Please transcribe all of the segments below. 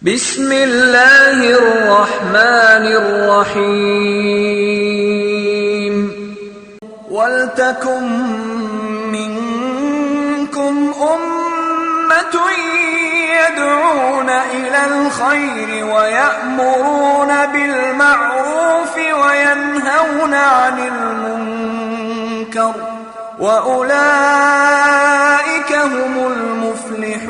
بسم اللہ الرحمن الرحیم وَلْتَكُن مِّنكُمْ أُمَّةٌ يَدْعُونَ إِلَى الْخَيْرِ وَيَأْمُرُونَ بِالْمَعْرُوفِ وَيَنْهَوْنَ عَنِ الْمُنكَرِ وَأُولَئِكَ هُمُ الْمُفْلِحُونَ۔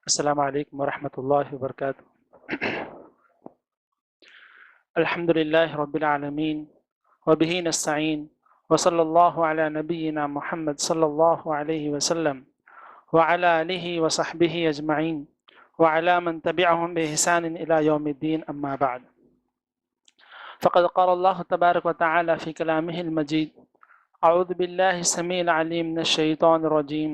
السلام علیکم ورحمۃ اللہ وبرکاتہ۔ الحمد للہ رب العالمین وبہ نستعین وصلی اللہ علی نبینا محمد صلی اللہ علیہ وسلم وعلی آلہ وصحبہ اجمعین وعلی من تبعهم بإحسان إلی یوم الدین، اما بعد فقد قال اللہ تبارک وتعالی فی کلامہ المجید: اعوذ باللہ السمیع العلیم من الشیطان الرجیم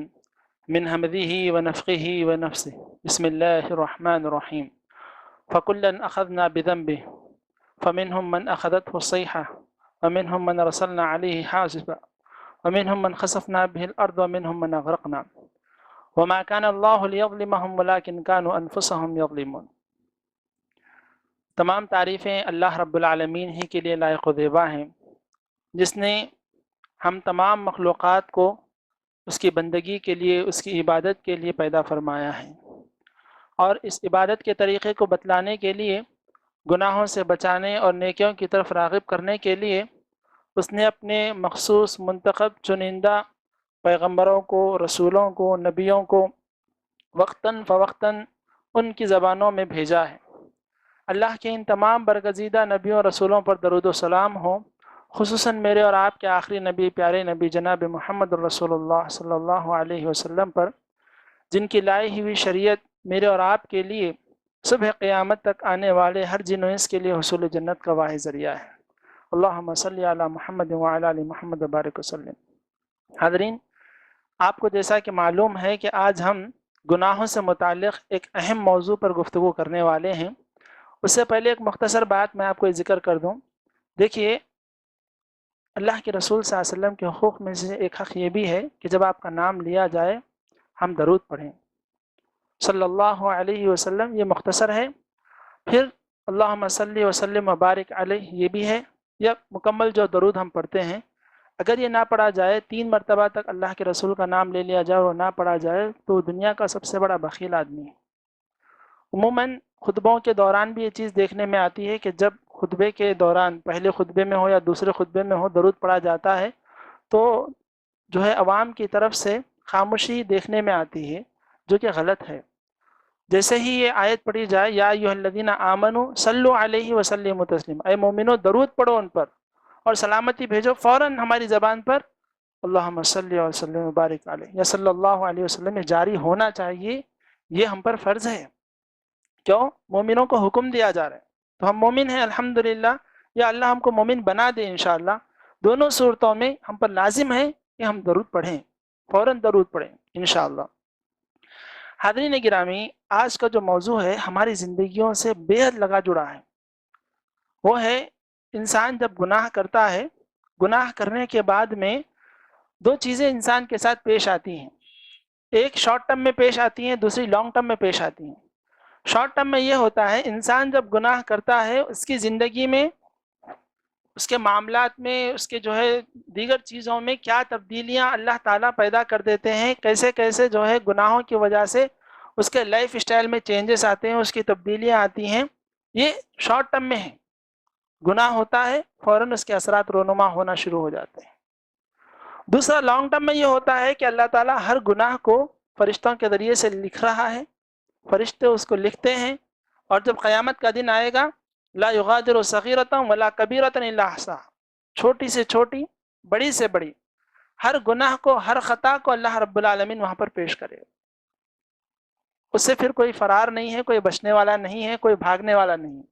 من حمده ونفخه ونفسه بسم الله الرحمن الرحیم فکلا اخذنا بذنبه فمنهم من اخذته الصیحة ومنهم من ارسلنا علیہ حاصبا ومنهم من خسفنا به الارض ومنهم من اغرقنا وما كان الله ليظلمهم ولكن كانوا انفسهم يظلمون۔ تمام تعریفیں اللہ رب العالمین ہی کے لیے لائق و زیبا ہیں، جس نے ہم تمام مخلوقات کو اس کی بندگی کے لیے، اس کی عبادت کے لیے پیدا فرمایا ہے، اور اس عبادت کے طریقے کو بتلانے کے لیے، گناہوں سے بچانے اور نیکیوں کی طرف راغب کرنے کے لیے اس نے اپنے مخصوص منتخب چنندہ پیغمبروں کو، رسولوں کو، نبیوں کو وقتاً فوقتاً ان کی زبانوں میں بھیجا ہے۔ اللہ کے ان تمام برگزیدہ نبیوں اور رسولوں پر درود و سلام ہو، خصوصاً میرے اور آپ کے آخری نبی، پیارے نبی جناب محمد رسول اللہ صلی اللہ علیہ وسلم پر، جن کی لائی ہوئی شریعت میرے اور آپ کے لیے صبح قیامت تک آنے والے ہر جن و انس کے لیے حصول جنت کا واحد ذریعہ ہے۔ اللہم صلی علی محمد وعلی آل محمد وبارک وسلم۔ حاضرین، آپ کو جیسا کہ معلوم ہے کہ آج ہم گناہوں سے متعلق ایک اہم موضوع پر گفتگو کرنے والے ہیں۔ اس سے پہلے ایک مختصر بات میں آپ کو ذکر کر دوں۔ دیکھیے، اللہ کے رسول صلی اللہ علیہ وسلم کے حقوق میں سے ایک حق یہ بھی ہے کہ جب آپ کا نام لیا جائے ہم درود پڑھیں صلی اللہ علیہ وسلم، یہ مختصر ہے۔ پھر اللہم صلی وسلم وبارک علیہ، یہ بھی ہے۔ یا مکمل جو درود ہم پڑھتے ہیں، اگر یہ نہ پڑھا جائے، 3 مرتبہ تک اللہ کے رسول کا نام لے لیا جائے اور نہ پڑھا جائے، تو دنیا کا سب سے بڑا بخیل آدمی ہے۔ عموماً خطبوں کے دوران بھی یہ چیز دیکھنے میں آتی ہے کہ جب خطبے کے دوران، پہلے خطبے میں ہو یا دوسرے خطبے میں ہو، درود پڑھا جاتا ہے تو جو ہے عوام کی طرف سے خاموشی دیکھنے میں آتی ہے، جو کہ غلط ہے۔ جیسے ہی یہ آیت پڑھی جائے، یا ایھا الذین آمنوا صلوا علیہ وسلموا تسلیما، اے مومنو درود پڑھو ان پر اور سلامتی بھیجو، فوراً ہماری زبان پر اللہم صلی وسلم وبارک علیہ یا صلی اللہ علیہ وسلم جاری ہونا چاہیے۔ یہ ہم پر فرض ہے۔ کیوں؟ مومنوں کو حکم دیا جا رہا ہے، تو ہم مومن ہیں الحمدللہ، یا اللہ ہم کو مومن بنا دے انشاءاللہ۔ دونوں صورتوں میں ہم پر لازم ہے کہ ہم درود پڑھیں، فوراً درود پڑھیں انشاءاللہ۔ حاضرین گرامی، آج کا جو موضوع ہے ہماری زندگیوں سے بے حد لگا جڑا ہے۔ وہ ہے انسان جب گناہ کرتا ہے، گناہ کرنے کے بعد میں 2 چیزیں انسان کے ساتھ پیش آتی ہیں۔ ایک شارٹ ٹرم میں پیش آتی ہیں، دوسری لانگ ٹرم میں پیش آتی ہیں۔ شارٹ ٹرم میں یہ ہوتا ہے، انسان جب گناہ کرتا ہے، اس کی زندگی میں، اس کے معاملات میں، اس کے جو ہے دیگر چیزوں میں کیا تبدیلیاں اللہ تعالیٰ پیدا کر دیتے ہیں، کیسے کیسے جو ہے گناہوں کی وجہ سے اس کے لائف اسٹائل میں چینجز آتے ہیں، اس کی تبدیلیاں آتی ہیں، یہ شارٹ ٹرم میں ہے۔ گناہ ہوتا ہے، فوراً اس کے اثرات رونما ہونا شروع ہو جاتے ہیں۔ دوسرا لانگ ٹرم میں یہ ہوتا ہے کہ اللہ تعالیٰ ہر گناہ کو فرشتوں کے ذریعے سے لکھ رہا ہے، فرشتے اس کو لکھتے ہیں، اور جب قیامت کا دن آئے گا لا یغادر صغیرۃ ولا کبیرۃ الا احصاها، چھوٹی سے چھوٹی، بڑی سے بڑی، ہر گناہ کو، ہر خطا کو اللہ رب العالمین وہاں پر پیش کرے گا۔ اس سے پھر کوئی فرار نہیں ہے، کوئی بچنے والا نہیں ہے، کوئی بھاگنے والا نہیں ہے۔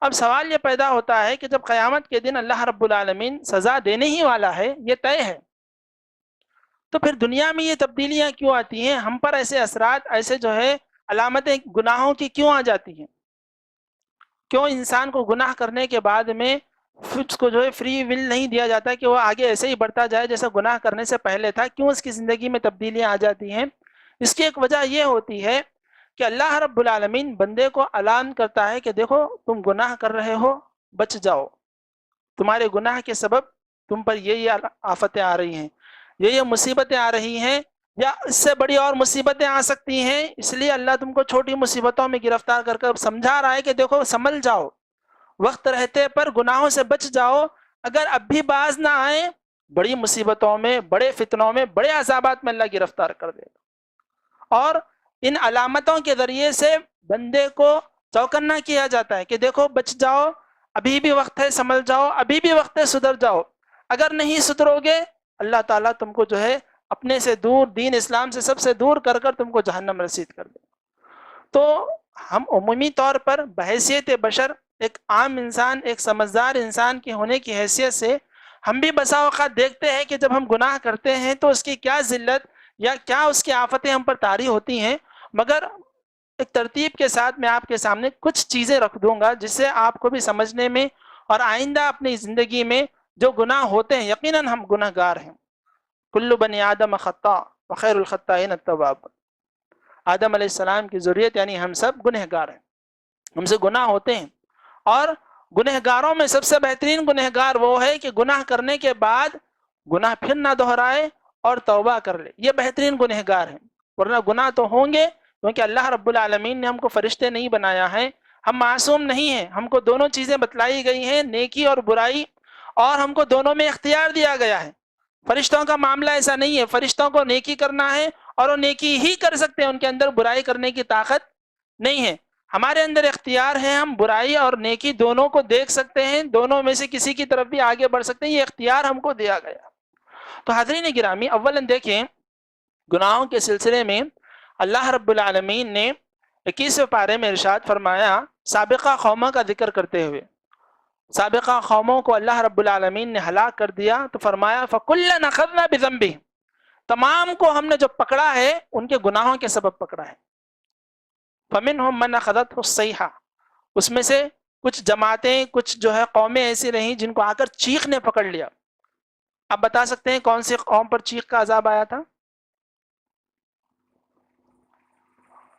اب سوال یہ پیدا ہوتا ہے کہ جب قیامت کے دن اللہ رب العالمین سزا دینے ہی والا ہے، یہ طے ہے، تو پھر دنیا میں یہ تبدیلیاں کیوں آتی ہیں؟ ہم پر ایسے اثرات، ایسے جو ہے علامتیں گناہوں کی کیوں آ جاتی ہیں؟ کیوں انسان کو گناہ کرنے کے بعد میں اس کو جو ہے فری ول نہیں دیا جاتا کہ وہ آگے ایسے ہی بڑھتا جائے جیسا گناہ کرنے سے پہلے تھا؟ کیوں اس کی زندگی میں تبدیلیاں آ جاتی ہیں؟ اس کی ایک وجہ یہ ہوتی ہے کہ اللہ رب العالمین بندے کو اعلان کرتا ہے کہ دیکھو تم گناہ کر رہے ہو، بچ جاؤ، تمہارے گناہ کے سبب تم پر یہ آفتیں آ رہی ہیں، یہ مصیبتیں آ رہی ہیں، یا اس سے بڑی اور مصیبتیں آ سکتی ہیں، اس لیے اللہ تم کو چھوٹی مصیبتوں میں گرفتار کر کر سمجھا رہا ہے کہ دیکھو سنبھل جاؤ، وقت رہتے پر گناہوں سے بچ جاؤ، اگر اب بھی باز نہ آئے بڑی مصیبتوں میں، بڑے فتنوں میں، بڑے عذابات میں اللہ گرفتار کر دے گا۔ اور ان علامتوں کے ذریعے سے بندے کو چوکنا کیا جاتا ہے کہ دیکھو بچ جاؤ، ابھی بھی وقت ہے، سنبھل جاؤ، ابھی بھی وقت ہے، سدھر جاؤ، اگر نہیں سدھرو گے اللہ تعالیٰ تم کو جو ہے اپنے سے دور، دین اسلام سے سب سے دور کر کر تم کو جہنم رسید کر دے۔ تو ہم عمومی طور پر بحیثیت بشر، ایک عام انسان، ایک سمجھدار انسان کے ہونے کی حیثیت سے ہم بھی بسا اوقات دیکھتے ہیں کہ جب ہم گناہ کرتے ہیں تو اس کی کیا ذلت یا کیا اس کی آفتیں ہم پر طاری ہوتی ہیں، مگر ایک ترتیب کے ساتھ میں آپ کے سامنے کچھ چیزیں رکھ دوں گا جس سے آپ کو بھی سمجھنے میں اور آئندہ اپنی زندگی میں جو گناہ ہوتے ہیں، یقیناً ہم گناہ گار ہیں، کل بنی آدم خطاء وخیر الخطائین التواب، آدم علیہ السلام کی ذریت یعنی ہم سب گنہ گار ہیں، ہم سے گناہ ہوتے ہیں، اور گنہ گاروں میں سب سے بہترین گنہ گار وہ ہے کہ گناہ کرنے کے بعد گناہ پھر نہ دہرائے اور توبہ کر لے، یہ بہترین گنہ گار ہیں۔ ورنہ گناہ تو ہوں گے، کیونکہ اللہ رب العالمین نے ہم کو فرشتے نہیں بنایا ہے، ہم معصوم نہیں ہیں، ہم کو دونوں چیزیں بتلائی گئی ہیں، نیکی اور برائی، اور ہم کو دونوں میں اختیار دیا گیا ہے۔ فرشتوں کا معاملہ ایسا نہیں ہے، فرشتوں کو نیکی کرنا ہے اور وہ نیکی ہی کر سکتے ہیں، ان کے اندر برائی کرنے کی طاقت نہیں ہے۔ ہمارے اندر اختیار ہے، ہم برائی اور نیکی دونوں کو دیکھ سکتے ہیں، دونوں میں سے کسی کی طرف بھی آگے بڑھ سکتے ہیں، یہ اختیار ہم کو دیا گیا۔ تو حاضرین گرامی، اولاً دیکھیں گناہوں کے سلسلے میں اللہ رب العالمین نے 21ویں پارے میں ارشاد فرمایا، سابقہ قوموں کا ذکر کرتے ہوئے، سابقہ قوموں کو اللہ رب العالمین نے ہلاک کر دیا تو فرمایا فَكُلًّا أَخَذْنَا بِذَنبِهِ، تمام کو ہم نے جو پکڑا ہے ان کے گناہوں کے سبب پکڑا ہے۔ فَمِنْهُمْ مَنْ أَخَذَتْهُ الصَّيْحَةُ، اس میں سے کچھ جماعتیں، کچھ جو ہے قومیں ایسی رہیں جن کو آ کر چیخ نے پکڑ لیا۔ آپ بتا سکتے ہیں کون سی قوم پر چیخ کا عذاب آیا تھا؟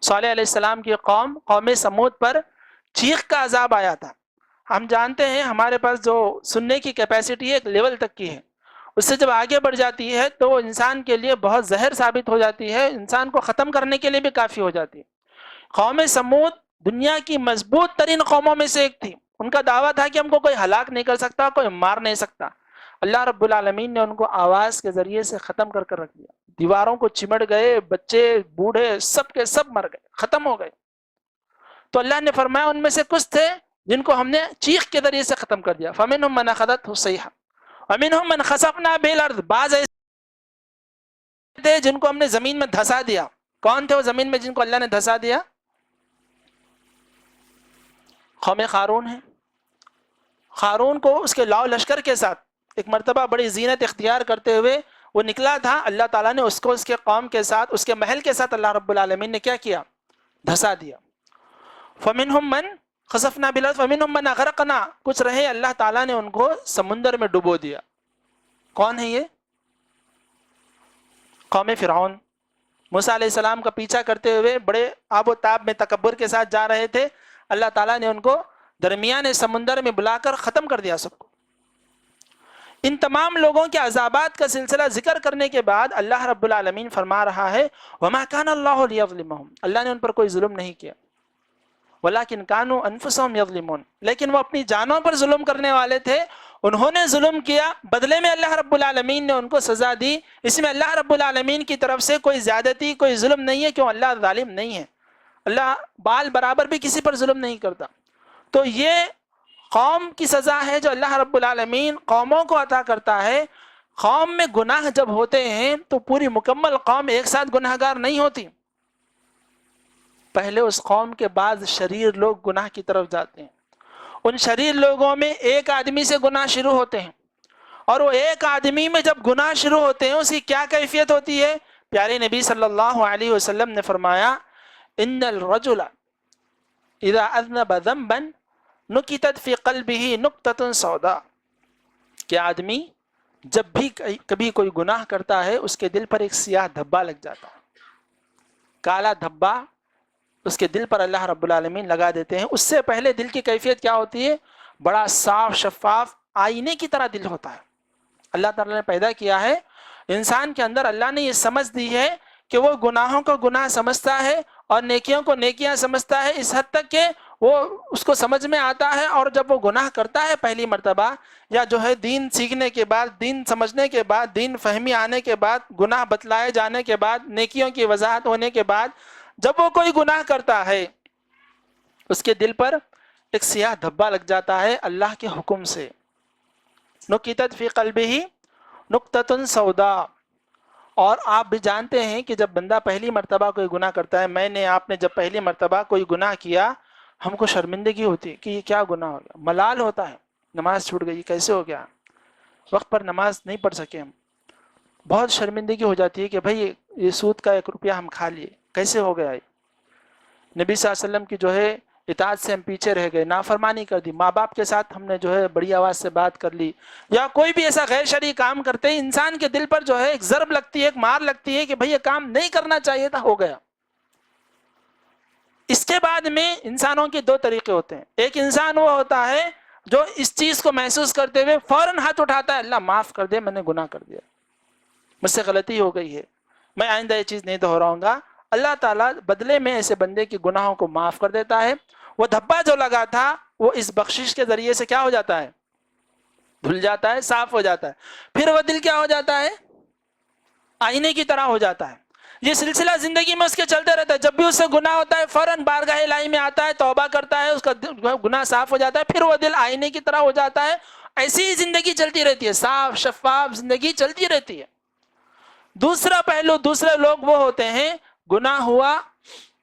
صالح علیہ السلام کی قوم، قوم سمود پر چیخ کا عذاب آیا تھا۔ ہم جانتے ہیں ہمارے پاس جو سننے کی کیپیسٹی ایک لیول تک کی ہے، اس سے جب آگے بڑھ جاتی ہے تو وہ انسان کے لیے بہت زہر ثابت ہو جاتی ہے، انسان کو ختم کرنے کے لیے بھی کافی ہو جاتی ہے۔ قوم سمود دنیا کی مضبوط ترین قوموں میں سے ایک تھی، ان کا دعویٰ تھا کہ ہم کو کوئی ہلاک نہیں کر سکتا، کوئی مار نہیں سکتا۔ اللہ رب العالمین نے ان کو آواز کے ذریعے سے ختم کر کر رکھ دیا، دیواروں کو چمڑ گئے، بچے بوڑھے سب کے سب مر گئے، ختم ہو گئے۔ تو اللہ نے فرمایا ان میں سے کچھ تھے جن کو ہم نے چیخ کے ذریعے سے ختم کر دیا، فَمِنْهُمْ مَنْ أَخَذَتْهُ الصَّيْحَةُ وَمِنْهُمْ مَنْ خَسَفْنَا بِهِ الْأَرْضِ، بعض ایسے تھے جن کو ہم نے زمین میں دھسا دیا۔ کون تھے وہ زمین میں جن کو اللہ نے دھسا دیا؟ قوم قارون ہے۔ قارون کو اس کے لاؤ لشکر کے ساتھ ایک مرتبہ بڑی زینت اختیار کرتے ہوئے وہ نکلا تھا، اللہ تعالیٰ نے اس کو اس کے قوم کے ساتھ، اس کے محل کے ساتھ اللہ رب العالمین نے کیا کیا؟ دھسا دیا۔ فَمِنْهُمْ مَنْ خَسَفْنَا بِالْأَرْضِ وَمِنْهُمْ مَنْ أَغْرَقْنَا، کچھ رہے اللہ تعالیٰ نے ان کو سمندر میں ڈبو دیا۔ کون ہے یہ؟ قوم فرعون۔ موسیٰ علیہ السلام کا پیچھا کرتے ہوئے بڑے آب و تاب میں تکبر کے ساتھ جا رہے تھے، اللہ تعالیٰ نے ان کو درمیان سمندر میں بلا کر ختم کر دیا سب کو۔ ان تمام لوگوں کے عذابات کا سلسلہ ذکر کرنے کے بعد اللہ رب العالمین فرما رہا ہے وَمَا كَانَ اللَّهُ لِيَظْلِمَهُمْ، اللہ نے ان پر کوئی ظلم نہیں کیا، وَلَكِنْ كَانُوا أَنفُسَهُمْ يَظْلِمُونَ، لیکن وہ اپنی جانوں پر ظلم کرنے والے تھے، انہوں نے ظلم کیا، بدلے میں اللہ رب العالمین نے ان کو سزا دی۔ اس میں اللہ رب العالمین کی طرف سے کوئی زیادتی، کوئی ظلم نہیں ہے، کیوں اللہ ظالم نہیں ہے، اللہ بال برابر بھی کسی پر ظلم نہیں کرتا۔ تو یہ قوم کی سزا ہے جو اللہ رب العالمین قوموں کو عطا کرتا ہے۔ قوم میں گناہ جب ہوتے ہیں تو پوری مکمل قوم ایک ساتھ گناہ گار نہیں ہوتی، پہلے اس قوم کے بعض شریر لوگ گناہ کی طرف جاتے ہیں، ان شریر لوگوں میں ایک آدمی سے گناہ شروع ہوتے ہیں، اور وہ ایک آدمی میں جب گناہ شروع ہوتے ہیں اس کی کیا کیفیت ہوتی ہے؟ پیارے نبی صلی اللہ علیہ وسلم نے فرمایا ان الرجل اذا اذنب ذنبا نکتت فی قلبہ نکتۃ سوداء، کہ آدمی جب بھی کبھی کوئی گناہ کرتا ہے اس کے دل پر ایک سیاہ دھبا لگ جاتا ہے، کالا دھبا اس کے دل پر اللہ رب العالمین لگا دیتے ہیں۔ اس سے پہلے دل کی کیفیت کیا ہوتی ہے؟ بڑا صاف شفاف آئینے کی طرح دل ہوتا ہے۔ اللہ تعالیٰ نے پیدا کیا ہے انسان کے اندر، اللہ نے یہ سمجھ دی ہے کہ وہ گناہوں کو گناہ سمجھتا ہے اور نیکیوں کو نیکیاں سمجھتا ہے، اس حد تک کہ وہ اس کو سمجھ میں آتا ہے، اور جب وہ گناہ کرتا ہے پہلی مرتبہ، یا جو ہے دین سیکھنے کے بعد، دین سمجھنے کے بعد، دین فہمی آنے کے بعد، گناہ بتلائے جانے کے بعد، نیکیوں کی وضاحت ہونے کے بعد، جب وہ کوئی گناہ کرتا ہے اس کے دل پر ایک سیاہ دھبا لگ جاتا ہے اللہ کے حکم سے۔ نکتت فی قلبہ نکتۃ سوداء۔ اور آپ بھی جانتے ہیں کہ جب بندہ پہلی مرتبہ کوئی گناہ کرتا ہے، میں نے آپ نے جب پہلی مرتبہ کوئی گناہ کیا، ہم کو شرمندگی ہوتی ہے کہ یہ کیا گناہ ہو گیا، ملال ہوتا ہے، نماز چھوٹ گئی، کیسے ہو گیا، وقت پر نماز نہیں پڑھ سکے ہم، بہت شرمندگی ہو جاتی ہے کہ بھائی یہ سود کا 1 روپیہ ہم کھا لیے، کیسے ہو گیا یہ، نبی صلی اللہ علیہ وسلم کی جو ہے اطاعت سے ہم پیچھے رہ گئے، نافرمانی کر دی، ماں باپ کے ساتھ ہم نے جو ہے بڑی آواز سے بات کر لی، یا کوئی بھی ایسا غیر شرعی کام کرتے ہیں، انسان کے دل پر جو ہے ایک ضرب لگتی ہے، ایک مار لگتی ہے کہ بھئی یہ کام نہیں کرنا چاہیے تھا، ہو گیا۔ اس کے بعد میں انسانوں کے 2 طریقے ہوتے ہیں، ایک انسان وہ ہوتا ہے جو اس چیز کو محسوس کرتے ہوئے فوراً ہاتھ اٹھاتا ہے، اللہ معاف کر دے، میں نے گناہ کر دیا، مجھ سے غلطی ہو گئی ہے، میں آئندہ یہ چیز نہیں دہراؤں گا۔ اللہ تعالیٰ بدلے میں ایسے بندے کی گناہوں کو معاف کر دیتا ہے۔ وہ دھبا جو لگا تھا وہ اس بخشش کے ذریعے سے کیا ہو جاتا ہے؟ دھل جاتا ہے، صاف ہو جاتا ہے۔ پھر وہ دل کیا ہو جاتا ہے؟ آئینے کی طرح ہو جاتا ہے۔ یہ سلسلہ زندگی میں اس کے چلتے رہتا ہے، جب بھی اس سے گناہ ہوتا ہے فوراً بارگاہ الہی میں آتا ہے، توبہ کرتا ہے، اس کا گناہ صاف ہو جاتا ہے، پھر وہ دل آئینے کی طرح ہو جاتا ہے۔ ایسی ہی زندگی چلتی رہتی ہے، صاف شفاف زندگی چلتی رہتی ہے۔ دوسرا پہلو، دوسرے لوگ وہ ہوتے ہیں، گناہ ہوا،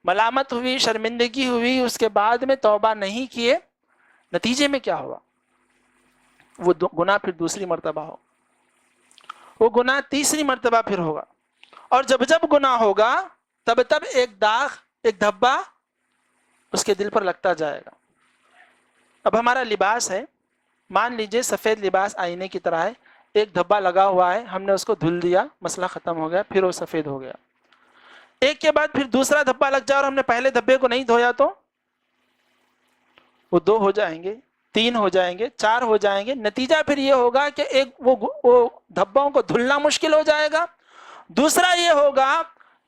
ملامت ہوئی، شرمندگی ہوئی، اس کے بعد میں توبہ نہیں کیے، نتیجے میں کیا ہوا؟ وہ گناہ پھر دوسری مرتبہ ہو، وہ گناہ تیسری مرتبہ پھر ہوگا، اور جب جب گناہ ہوگا تب تب ایک داغ، ایک دھبا اس کے دل پر لگتا جائے گا۔ اب ہمارا لباس ہے، مان لیجئے سفید لباس آئینے کی طرح ہے، ایک دھبا لگا ہوا ہے، ہم نے اس کو دھل دیا، مسئلہ ختم ہو گیا، پھر وہ سفید ہو گیا۔ ایک کے بعد پھر دوسرا دھبا لگ جائے اور ہم نے پہلے دھبے کو نہیں دھویا تو وہ 2 ہو جائیں گے، 3 ہو جائیں گے، 4 ہو جائیں گے۔ نتیجہ پھر یہ ہوگا کہ ایک وہ دھبوں کو دھلنا مشکل ہو جائے گا، دوسرا یہ ہوگا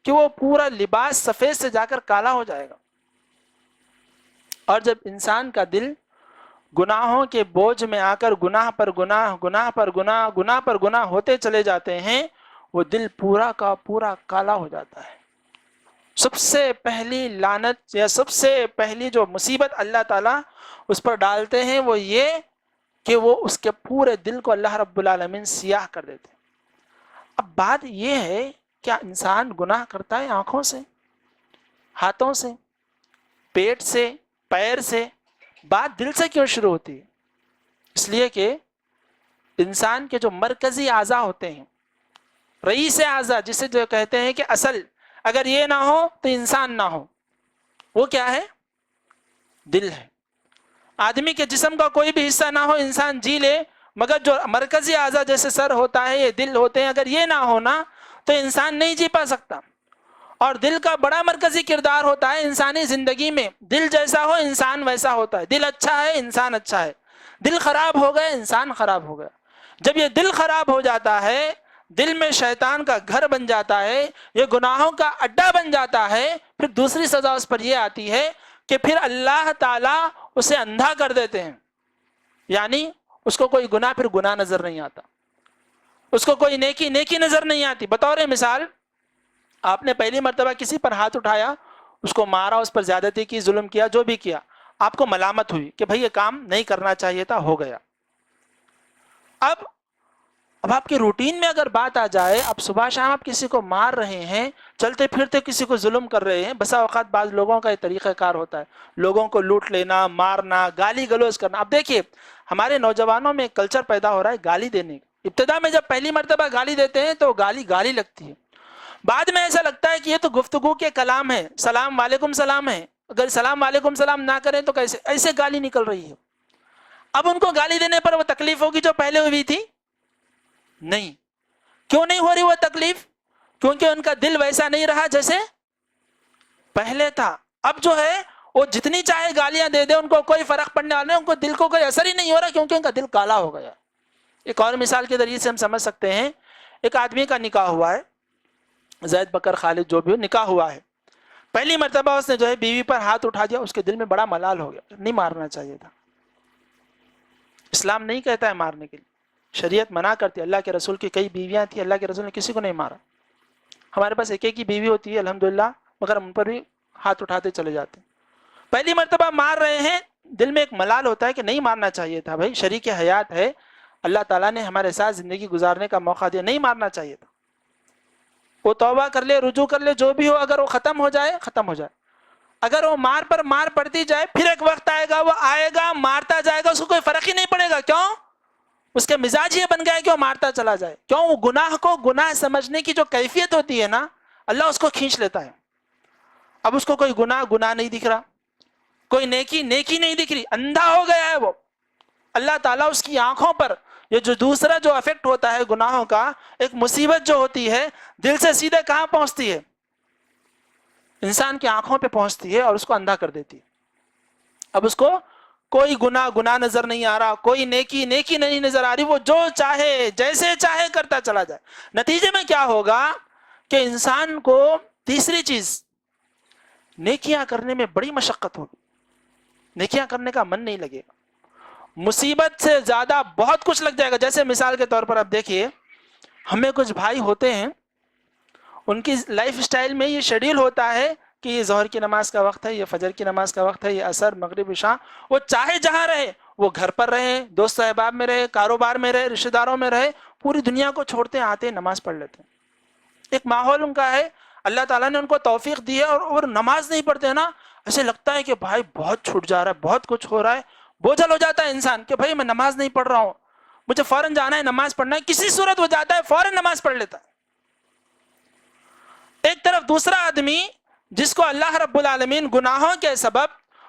کہ وہ پورا لباس سفید سے جا کر کالا ہو جائے گا۔ اور جب انسان کا دل گناہوں کے بوجھ میں آ کر گناہ پر گناہ، گناہ پر گناہ، گناہ پر گناہ ہوتے چلے جاتے ہیں، وہ دل پورا کا پورا کالا ہو جاتا ہے۔ سب سے پہلی لعنت یا سب سے پہلی جو مصیبت اللہ تعالیٰ اس پر ڈالتے ہیں وہ یہ کہ وہ اس کے پورے دل کو اللہ رب العالمین سیاہ کر دیتے ہیں۔ اب بات یہ ہے، کیا انسان گناہ کرتا ہے آنکھوں سے، ہاتھوں سے، پیٹ سے، پیر سے؟ بات دل سے کیوں شروع ہوتی ہے؟ اس لیے کہ انسان کے جو مرکزی اعضاء ہوتے ہیں، رئیس اعضاء جسے جو کہتے ہیں کہ اصل، اگر یہ نہ ہو تو انسان نہ ہو، وہ کیا ہے؟ دل ہے۔ آدمی کے جسم کا کوئی بھی حصہ نہ ہو، انسان جی لے، مگر جو مرکزی اعضاء جیسے سر ہوتا ہے، یہ دل ہوتے ہیں، اگر یہ نہ ہونا تو انسان نہیں جی پا سکتا۔ اور دل کا بڑا مرکزی کردار ہوتا ہے انسانی زندگی میں، دل جیسا ہو انسان ویسا ہوتا ہے، دل اچھا ہے انسان اچھا ہے، دل خراب ہو گیا انسان خراب ہو گیا۔ جب یہ دل خراب ہو جاتا ہے، دل میں شیطان کا گھر بن جاتا ہے، یہ گناہوں کا اڈا بن جاتا ہے، پھر دوسری سزا اس پر یہ آتی ہے کہ پھر اللہ تعالیٰ اسے اندھا کر دیتے ہیں، یعنی اس کو کوئی گناہ پھر گناہ نظر نہیں آتا، اس کو کوئی نیکی نیکی نظر نہیں آتی۔ بطور مثال، آپ نے پہلی مرتبہ کسی پر ہاتھ اٹھایا، اس کو مارا، اس پر زیادتی کی، ظلم کیا، جو بھی کیا، آپ کو ملامت ہوئی کہ بھئی یہ کام نہیں کرنا چاہیے تھا، ہو گیا۔ اب آپ کے روٹین میں اگر بات آ جائے، اب صبح شام آپ کسی کو مار رہے ہیں، چلتے پھرتے کسی کو ظلم کر رہے ہیں، بسا اوقات بعض لوگوں کا یہ طریقہ کار ہوتا ہے، لوگوں کو لوٹ لینا، مارنا، گالی گلوز کرنا۔ اب دیکھیے ہمارے نوجوانوں میں ایک کلچر پیدا ہو رہا ہے گالی دینے کا۔ ابتدا میں جب پہلی مرتبہ گالی دیتے ہیں تو گالی گالی لگتی ہے، بعد میں ایسا لگتا ہے کہ یہ تو گفتگو کے کلام ہے، سلام وعلیکم سلام ہے، اگر سلام وعلیکم سلام نہ کریں تو کیسے، ایسے گالی نکل رہی ہے۔ اب ان کو گالی دینے پر وہ تکلیف ہوگی جو پہلے ہوئی تھی؟ نہیں۔ کیوں نہیں ہو رہی وہ تکلیف؟ کیونکہ ان کا دل ویسا نہیں رہا جیسے پہلے تھا۔ اب جو ہے وہ جتنی چاہے گالیاں دے دے، ان کو کوئی فرق پڑنے والا نہیں، ان کو دل کو کوئی اثر ہی نہیں ہو رہا، کیونکہ ان کا دل کالا ہو گیا۔ ایک اور مثال کے ذریعے سے ہم سمجھ سکتے ہیں، ایک آدمی کا نکاح ہوا ہے، زید بکر خالد جو بھی ہو، نکاح ہوا ہے، پہلی مرتبہ اس نے جو ہے بیوی پر ہاتھ اٹھا دیا، اس کے دل میں بڑا ملال ہو گیا، نہیں مارنا چاہیے تھا۔ اسلام نہیں کہتا ہے مارنے کے لیے، شریعت منع کرتی ہے۔ اللہ کے رسول کی کئی بیویاں تھیں، اللہ کے رسول نے کسی کو نہیں مارا۔ ہمارے پاس ایک ایک ہی بیوی ہوتی ہے الحمدللہ، مگر ہم ان پر بھی ہاتھ اٹھاتے چلے جاتے ہیں۔ پہلی مرتبہ مار رہے ہیں، دل میں ایک ملال ہوتا ہے کہ نہیں مارنا چاہیے تھا، بھائی شریک حیات ہے، اللہ تعالیٰ نے ہمارے ساتھ زندگی گزارنے کا موقع دیا، نہیں مارنا چاہیے تھا۔ وہ توبہ کر لے، رجوع کر لے، جو بھی ہو، اگر وہ ختم ہو جائے ختم ہو جائے۔ اگر وہ مار پر مار پڑتی جائے، پھر ایک وقت آئے گا، وہ آئے گا مارتا جائے گا، اس کو کوئی فرق ہی نہیں پڑے گا۔ کیوں؟ اس کے مزاج یہ بن گیا ہے کہ وہ مارتا چلا جائے۔ کیوں؟ وہ گناہ کو گناہ سمجھنے کی جو کیفیت ہوتی ہے نا، اللہ اس کو کھینچ لیتا ہے۔ اب اس کو کوئی گناہ گناہ نہیں دکھ رہا، کوئی نیکی نیکی نہیں دکھ رہی، اندھا ہو گیا ہے وہ۔ اللہ تعالیٰ اس کی آنکھوں پر یہ جو دوسرا جو افیکٹ ہوتا ہے گناہوں کا، ایک مصیبت جو ہوتی ہے، دل سے سیدھے کہاں پہنچتی ہے؟ انسان کی آنکھوں پہ پہنچتی ہے اور اس کو اندھا کر دیتی ہے۔ اب اس کو کوئی گناہ گناہ نظر نہیں آ رہا، کوئی نیکی نیکی نہیں نظر آ رہی، وہ جو چاہے جیسے چاہے کرتا چلا جائے۔ نتیجے میں کیا ہوگا کہ انسان کو تیسری چیز، نیکیاں کرنے میں بڑی مشقت ہوگی، نیکیاں کرنے کا من نہیں لگے گا، مصیبت سے زیادہ بہت کچھ لگ جائے گا۔ جیسے مثال کے طور پر اب دیکھیے، ہمیں کچھ بھائی ہوتے ہیں، ان کی لائف سٹائل میں یہ شیڈیول ہوتا ہے کہ یہ ظہر کی نماز کا وقت ہے، یہ فجر کی نماز کا وقت ہے، یہ عصر مغرب عشاء، وہ چاہے جہاں رہے، وہ گھر پر رہے، دوست احباب میں رہے، کاروبار میں رہے، رشتہ داروں میں رہے، پوری دنیا کو چھوڑتے آتے نماز پڑھ لیتے ہیں۔ ایک ماحول ان کا ہے، اللہ تعالیٰ نے ان کو توفیق دی ہے، اور نماز نہیں پڑھتے نا، ایسے لگتا ہے کہ بھائی بہت چھوٹ جا رہا ہے، بہت کچھ ہو رہا ہے، بوجھل ہو جاتا ہے انسان کہ بھائی میں نماز نہیں پڑھ رہا ہوں، مجھے فوراً جانا ہے نماز پڑھنا ہے، کسی صورت وہ جاتا ہے فوراً نماز پڑھ لیتا ہے۔ ایک طرف دوسرا آدمی جس کو اللہ رب العالمین گناہوں کے سبب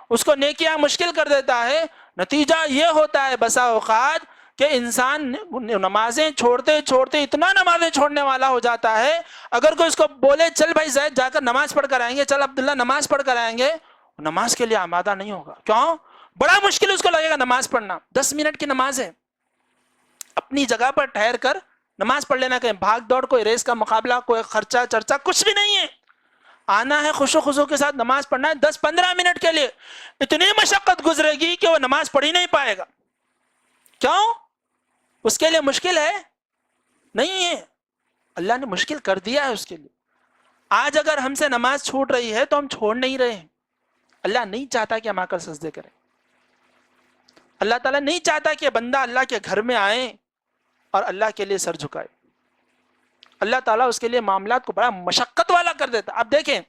اس کو نیکیاں مشکل کر دیتا ہے، نتیجہ یہ ہوتا ہے بسا اوقات کہ انسان نمازیں چھوڑتے چھوڑتے اتنا نمازیں چھوڑنے والا ہو جاتا ہے، اگر کوئی اس کو بولے چل بھائی زید جا کر نماز پڑھ کر آئیں گے، چل عبداللہ نماز پڑھ کر آئیں گے، نماز کے لیے آمادہ نہیں ہوگا۔ کیوں؟ بڑا مشکل اس کو لگے گا نماز پڑھنا، 10 منٹ کی نماز ہے، اپنی جگہ پر ٹھہر کر نماز پڑھ لینا، کہیں بھاگ دوڑ، کوئی ریس کا مقابلہ، کوئی خرچہ چرچا، کچھ بھی نہیں ہے، آنا ہے خوش و خضو کے ساتھ نماز پڑھنا ہے، 10-15 منٹ کے لیے اتنی مشقت گزرے گی کہ وہ نماز پڑھ ہی نہیں پائے گا۔ کیوں؟ اس کے لیے مشکل ہے نہیں ہے، اللہ نے مشکل کر دیا ہے اس کے لیے۔ آج اگر ہم سے نماز چھوٹ رہی ہے تو ہم چھوڑ نہیں رہے ہیں، اللہ نہیں چاہتا کہ ہم آ کر سجدے کریں، اللہ تعالیٰ نہیں چاہتا کہ بندہ اللہ کے گھر میں آئے اور اللہ کے لیے سر جھکائے، اللہ تعالیٰ اس کے لیے معاملات کو بڑا مشقت والا کر دیتا۔ اب دیکھیں،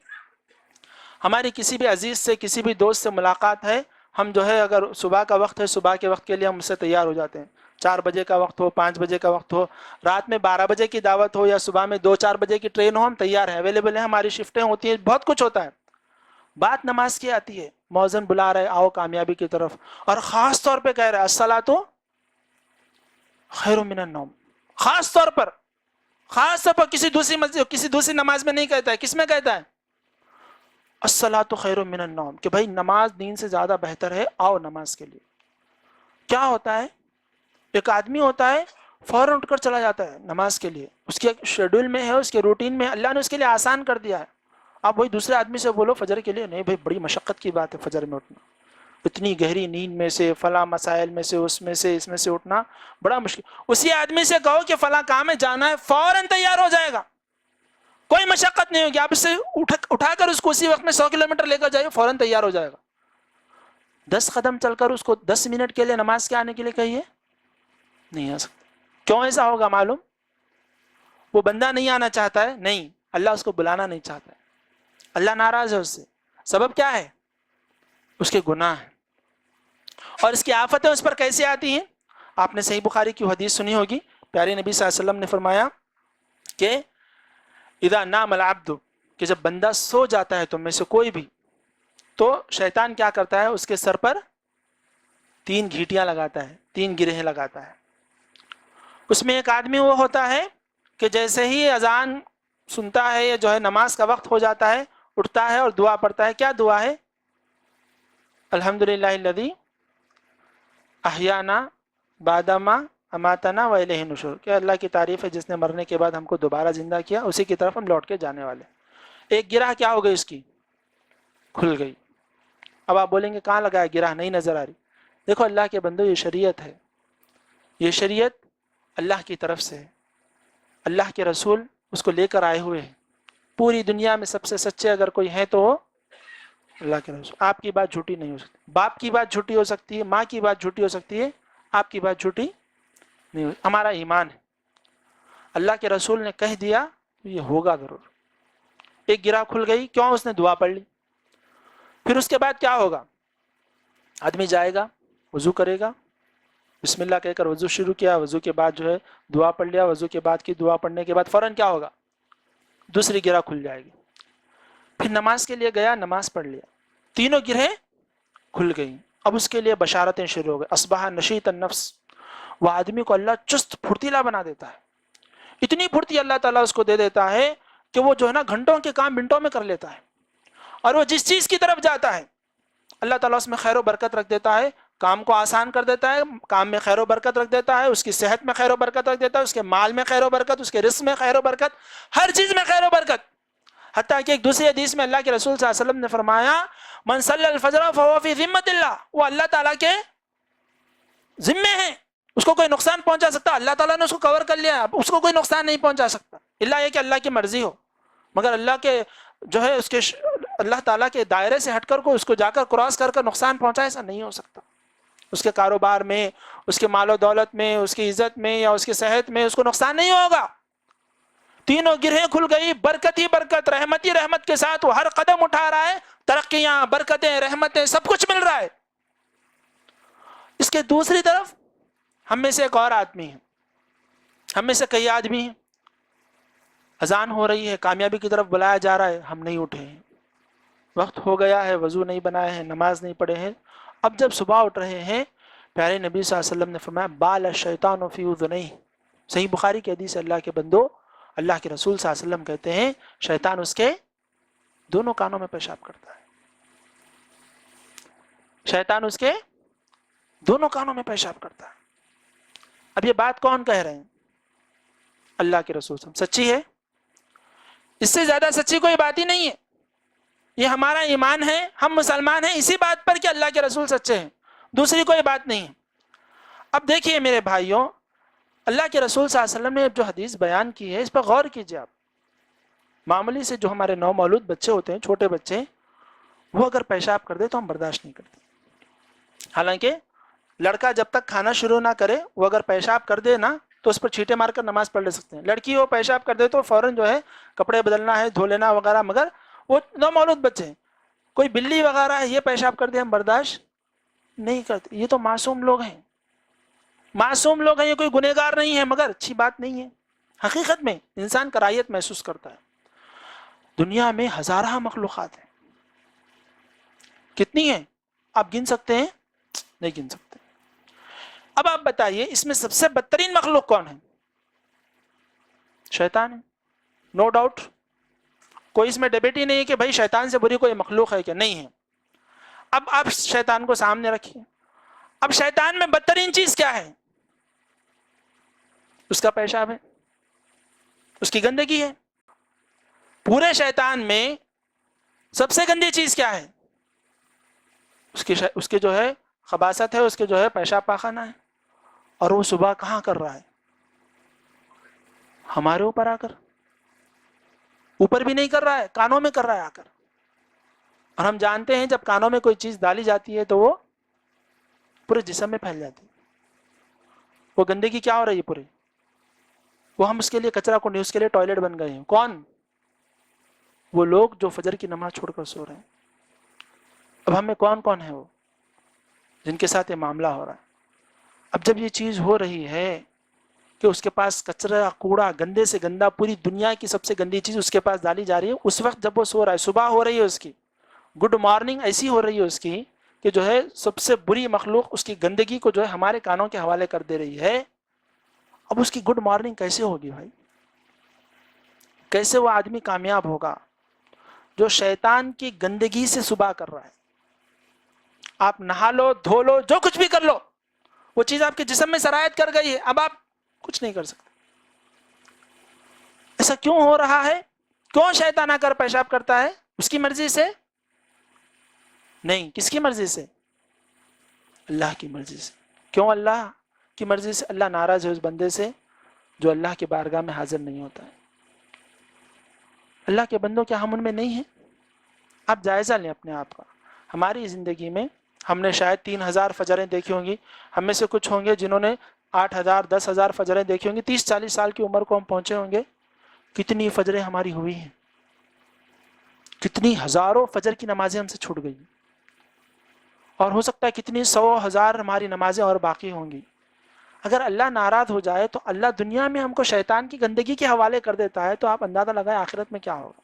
ہماری کسی بھی عزیز سے، کسی بھی دوست سے ملاقات ہے، ہم جو ہے اگر صبح کا وقت ہے، صبح کے وقت کے لیے ہم اس سے تیار ہو جاتے ہیں، 4 بجے کا وقت ہو، 5 بجے کا وقت ہو، رات میں 12 بجے کی دعوت ہو یا صبح میں 2-4 بجے کی ٹرین ہو، ہم تیار ہیں، اویلیبل ہیں، ہماری شفٹیں ہوتی ہیں، بہت کچھ ہوتا ہے۔ بات نماز کی آتی ہے، مؤذن بلا رہے آؤ کامیابی کی طرف، اور خاص طور پہ کہہ رہے الصلاۃ خیر من النوم، خاص طور پر کسی دوسری نماز میں نہیں کہتا ہے، کس میں کہتا ہے؟ الصلاۃ خیر من النوم، کہ بھائی نماز نیند سے زیادہ بہتر ہے، آؤ نماز کے لیے۔ کیا ہوتا ہے؟ ایک آدمی ہوتا ہے فوراً اٹھ کر چلا جاتا ہے نماز کے لیے، اس کے شیڈول میں ہے، اس کے روٹین میں اللہ نے اس کے لیے آسان کر دیا ہے۔ آپ وہی دوسرے آدمی سے بولو فجر کے لیے، نہیں بھائی بڑی مشقت کی بات ہے فجر میں اٹھنا، اتنی گہری نیند میں سے، فلاں مسائل میں سے، اس میں سے اٹھنا بڑا مشکل. اسی آدمی سے کہو کہ فلاں کام میں جانا ہے، فوراً تیار ہو جائے گا، کوئی مشقت نہیں ہوگی. آپ اسے اٹھا کر اس کو اسی وقت میں 100 کلومیٹر لے کر جائیے، فوراً تیار ہو جائے گا. 10 قدم چل کر اس کو 10 منٹ کے لیے نماز کے آنے کے لیے کہیے، نہیں آ سکتا. کیوں ایسا ہوگا معلوم؟ وہ بندہ نہیں آنا چاہتا ہے؟ نہیں، اللہ اس کو بلانا نہیں چاہتا ہے، اللہ ناراض ہے اس سے. سبب کیا ہے؟ اس کے گناہ ہیں. اور اس کی آفتیں اس پر کیسے آتی ہیں؟ آپ نے صحیح بخاری کی حدیث سنی ہوگی، پیارے نبی صلی اللہ علیہ وسلم نے فرمایا کہ اذا نام العبد، کہ جب بندہ سو جاتا ہے تم میں سے کوئی بھی، تو شیطان کیا کرتا ہے؟ اس کے سر پر 3 گھیٹیاں لگاتا ہے، 3 گرہیں لگاتا ہے. اس میں ایک آدمی وہ ہوتا ہے کہ جیسے ہی اذان سنتا ہے یا جو ہے نماز کا وقت ہو جاتا ہے، اٹھتا ہے اور دعا پڑھتا ہے. کیا دعا ہے؟ الحمدللہ الذی احیانا بعد ما اماتنا والیہ النشور، کہ اللہ کی تعریف ہے جس نے مرنے کے بعد ہم کو دوبارہ زندہ کیا، اسی کی طرف ہم لوٹ کے جانے والے. ایک گرہ کیا ہو گئی؟ اس کی کھل گئی. اب آپ بولیں گے کہاں لگا ہے گرہ؟ نہیں نظر آ رہی. دیکھو اللہ کے بندو، یہ شریعت ہے، یہ شریعت اللہ کی طرف سے ہے، اللہ کے رسول اس کو لے کر آئے ہوئے ہیں. پوری دنیا میں سب سے سچے اگر کوئی ہے تو وہ اللہ کے رسول. آپ کی بات جھوٹی نہیں ہو سکتی، باپ کی بات جھوٹی ہو سکتی ہے، ماں کی بات جھوٹی ہو سکتی ہے، آپ کی بات جھوٹی نہیں ہو. ہمارا ایمان ہے، اللہ کے رسول نے کہہ دیا تو یہ ہوگا ضرور. ایک گرہ کھل گئی، کیوں؟ اس نے دعا پڑھ لی. پھر اس کے بعد کیا ہوگا؟ آدمی جائے گا، وضو کرے گا، بسم اللہ کہہ کر وضو شروع کیا، وضو کے بعد جو ہے دعا پڑھ لیا، وضو کے بعد کی دعا پڑھنے کے بعد فوراً کیا ہوگا؟ دوسری گرہ کھل جائے گی. پھر نماز کے لیے گیا، نماز پڑھ لیا، تینوں گرہیں کھل گئی. اب اس کے لیے بشارتیں شروع ہو گئی. اصبح نشیط النفس، وہ آدمی کو اللہ چست پھرتیلا بنا دیتا ہے. اتنی پھرتی اللہ تعالیٰ اس کو دے دیتا ہے کہ وہ جو ہے نا گھنٹوں کے کام منٹوں میں کر لیتا ہے. اور وہ جس چیز کی طرف جاتا ہے اللہ تعالیٰ اس میں خیر و برکت رکھ دیتا ہے، کام کو آسان کر دیتا ہے، کام میں خیر و برکت رکھ دیتا ہے، اس کی صحت میں خیر و برکت رکھ دیتا ہے، اس کے مال میں خیر و برکت، اس کے رزق میں خیر و برکت، ہر چیز میں خیر و برکت. حتیٰ کہ ایک دوسری حدیث میں اللہ کے رسول صلی اللہ علیہ وسلم نے فرمایا من صلی الفجر فهو فی ذمۃ اللہ، وہ اللہ تعالیٰ کے ذمے ہیں، اس کو کوئی نقصان پہنچا سکتا؟ اللہ تعالیٰ نے اس کو کور کر لیا، اس کو کوئی نقصان نہیں پہنچا سکتا، اللہ یہ کہ اللہ کی مرضی ہو. مگر اللہ کے جو ہے اس کے اللہ تعالیٰ کے دائرے سے ہٹ کر کو اس کو جا کر کراس کر نقصان پہنچا، ایسا نہیں ہو سکتا. اس کے کاروبار میں، اس کے مال و دولت میں، اس کی عزت میں یا اس کی صحت میں اس کو نقصان نہیں ہوگا. تینوں گرہیں کھل گئی، برکت ہی برکت، رحمت ہی رحمت کے ساتھ وہ ہر قدم اٹھا رہا ہے، ترقیاں، برکتیں، رحمتیں، سب کچھ مل رہا ہے. اس کے دوسری طرف ہم میں سے ایک اور آدمی ہے، ہم میں سے کئی آدمی ہیں، اذان ہو رہی ہے، کامیابی کی طرف بلایا جا رہا ہے، ہم نہیں اٹھے ہیں، وقت ہو گیا ہے، وضو نہیں بنائے ہیں، نماز نہیں پڑھے ہیں. اب جب صبح اٹھ رہے ہیں، پیارے نبی صلی اللہ علیہ وسلم نے فرمایا بال الشیطان فی اذنیہ، صحیح بخاری کی حدیث. اللہ کے بندو، اللہ کے رسول صلی اللہ علیہ وسلم کہتے ہیں شیطان اس کے دونوں کانوں میں پیشاب کرتا ہے. شیطان اس کے دونوں کانوں میں پیشاب کرتا ہے. اب یہ بات کون کہہ رہے ہیں؟ اللہ کے رسول صلی اللہ علیہ وسلم. سچی ہے؟ اس سے زیادہ سچی کوئی بات ہی نہیں ہے. یہ ہمارا ایمان ہے، ہم مسلمان ہیں اسی بات پر کہ اللہ کے رسول سچے ہیں، دوسری کوئی بات نہیں ہے. اب دیکھیے میرے بھائیوں، اللہ کے رسول صلی اللہ علیہ وسلم نے جو حدیث بیان کی ہے اس پر غور کیجیے. آپ معمولی سے جو ہمارے نو مولود بچے ہوتے ہیں، چھوٹے بچے، وہ اگر پیشاب کر دے تو ہم برداشت نہیں کرتے. حالانکہ لڑکا جب تک کھانا شروع نہ کرے وہ اگر پیشاب کر دے نا تو اس پر چھینٹے مار کر نماز پڑھ لے سکتے ہیں. لڑکی وہ پیشاب کر دے تو فوراً جو ہے کپڑے بدلنا ہے، دھو لینا وغیرہ. مگر وہ نو مولود بچے ہیں، کوئی بلی وغیرہ ہے یہ پیشاب کر دے ہم برداشت نہیں کرتے. یہ تو معصوم لوگ ہیں، معصوم لوگ ہیں، یہ کوئی گنہگار نہیں ہے. مگر اچھی بات نہیں ہے. حقیقت میں انسان کراہیت محسوس کرتا ہے. دنیا میں ہزارہ مخلوقات ہیں، کتنی ہیں آپ گن سکتے ہیں؟ نہیں گن سکتے. اب آپ بتائیے اس میں سب سے بدترین مخلوق کون ہے؟ شیطان ہے، نو ڈاؤٹ. کوئی اس میں ڈیبیٹ ہی نہیں ہے کہ بھائی شیطان سے بری کوئی مخلوق ہے کہ نہیں ہے. اب آپ شیطان کو سامنے رکھیے. اب شیطان میں بدترین چیز کیا ہے؟ اس کا پیشاب ہے، اس کی گندگی ہے. پورے شیطان میں سب سے گندی چیز کیا ہے؟ اس کے جو ہے خباثت ہے، اس کے جو ہے پیشاب پاخانہ ہے، اور وہ صبح کہاں کر رہا ہے؟ ہمارے اوپر آ کر، اوپر بھی نہیں کر رہا ہے، کانوں میں کر رہا ہے آ کر. اور ہم جانتے ہیں جب کانوں میں کوئی چیز ڈالی جاتی ہے تو وہ پورے جسم میں پھیل جاتی ہے. وہ گندگی کیا ہو رہی ہے پورے، وہ ہم اس کے لیے کچرا کنڈی، اس کے لیے ٹوائلٹ بن گئے ہیں. کون؟ وہ لوگ جو فجر کی نماز چھوڑ کر سو رہے ہیں. اب ہم میں کون کون ہے وہ جن کے ساتھ یہ معاملہ ہو رہا ہے؟ اب جب یہ چیز ہو رہی ہے کہ اس کے پاس کچرا کوڑا گندے سے گندا، پوری دنیا کی سب سے گندی چیز اس کے پاس ڈالی جا رہی ہے، اس وقت جب وہ سو رہا ہے، صبح ہو رہی ہے اس کی، گڈ مارننگ ایسی ہو رہی ہے اس کی کہ جو ہے سب سے بری مخلوق اس کی گندگی کو جو ہے ہمارے کانوں کے حوالے کر دے رہی ہے. اب اس کی گڈ مارننگ کیسے ہوگی بھائی؟ کیسے وہ آدمی کامیاب ہوگا جو شیطان کی گندگی سے صبح کر رہا ہے؟ آپ نہا لو، دھو لو، جو کچھ بھی کر لو، وہ چیز آپ کے جسم میں سرایت کر گئی ہے، اب آپ کچھ نہیں کر سکتے. ایسا کیوں ہو رہا ہے؟ کیوں شیطان آ کر پیشاب کرتا ہے؟ اس کی مرضی سے نہیں. کس کی مرضی سے؟ اللہ کی مرضی سے. کیوں اللہ کی مرضی سے؟ اللہ ناراض ہے اس بندے سے جو اللہ کی بارگاہ میں حاضر نہیں ہوتا ہے. اللہ کے بندوں کیا ہم ان میں نہیں ہیں؟ آپ جائزہ لیں اپنے آپ کا. ہماری زندگی میں ہم نے شاید 3000 فجریں دیکھی ہوں گی، ہم میں سے کچھ ہوں گے جنہوں نے 8000 10,000 فجریں دیکھی ہوں گی. 30-40 سال کی عمر کو ہم پہنچے ہوں گے. کتنی فجریں ہماری ہوئی ہیں، کتنی ہزاروں فجر کی نمازیں ہم سے چھوٹ گئی، اور ہو سکتا ہے کتنی 100,000 ہماری نمازیں اور باقی ہوں گی. اگر اللہ ناراض ہو جائے تو اللہ دنیا میں ہم کو شیطان کی گندگی کے حوالے کر دیتا ہے، تو آپ اندازہ لگائیں آخرت میں کیا ہوگا.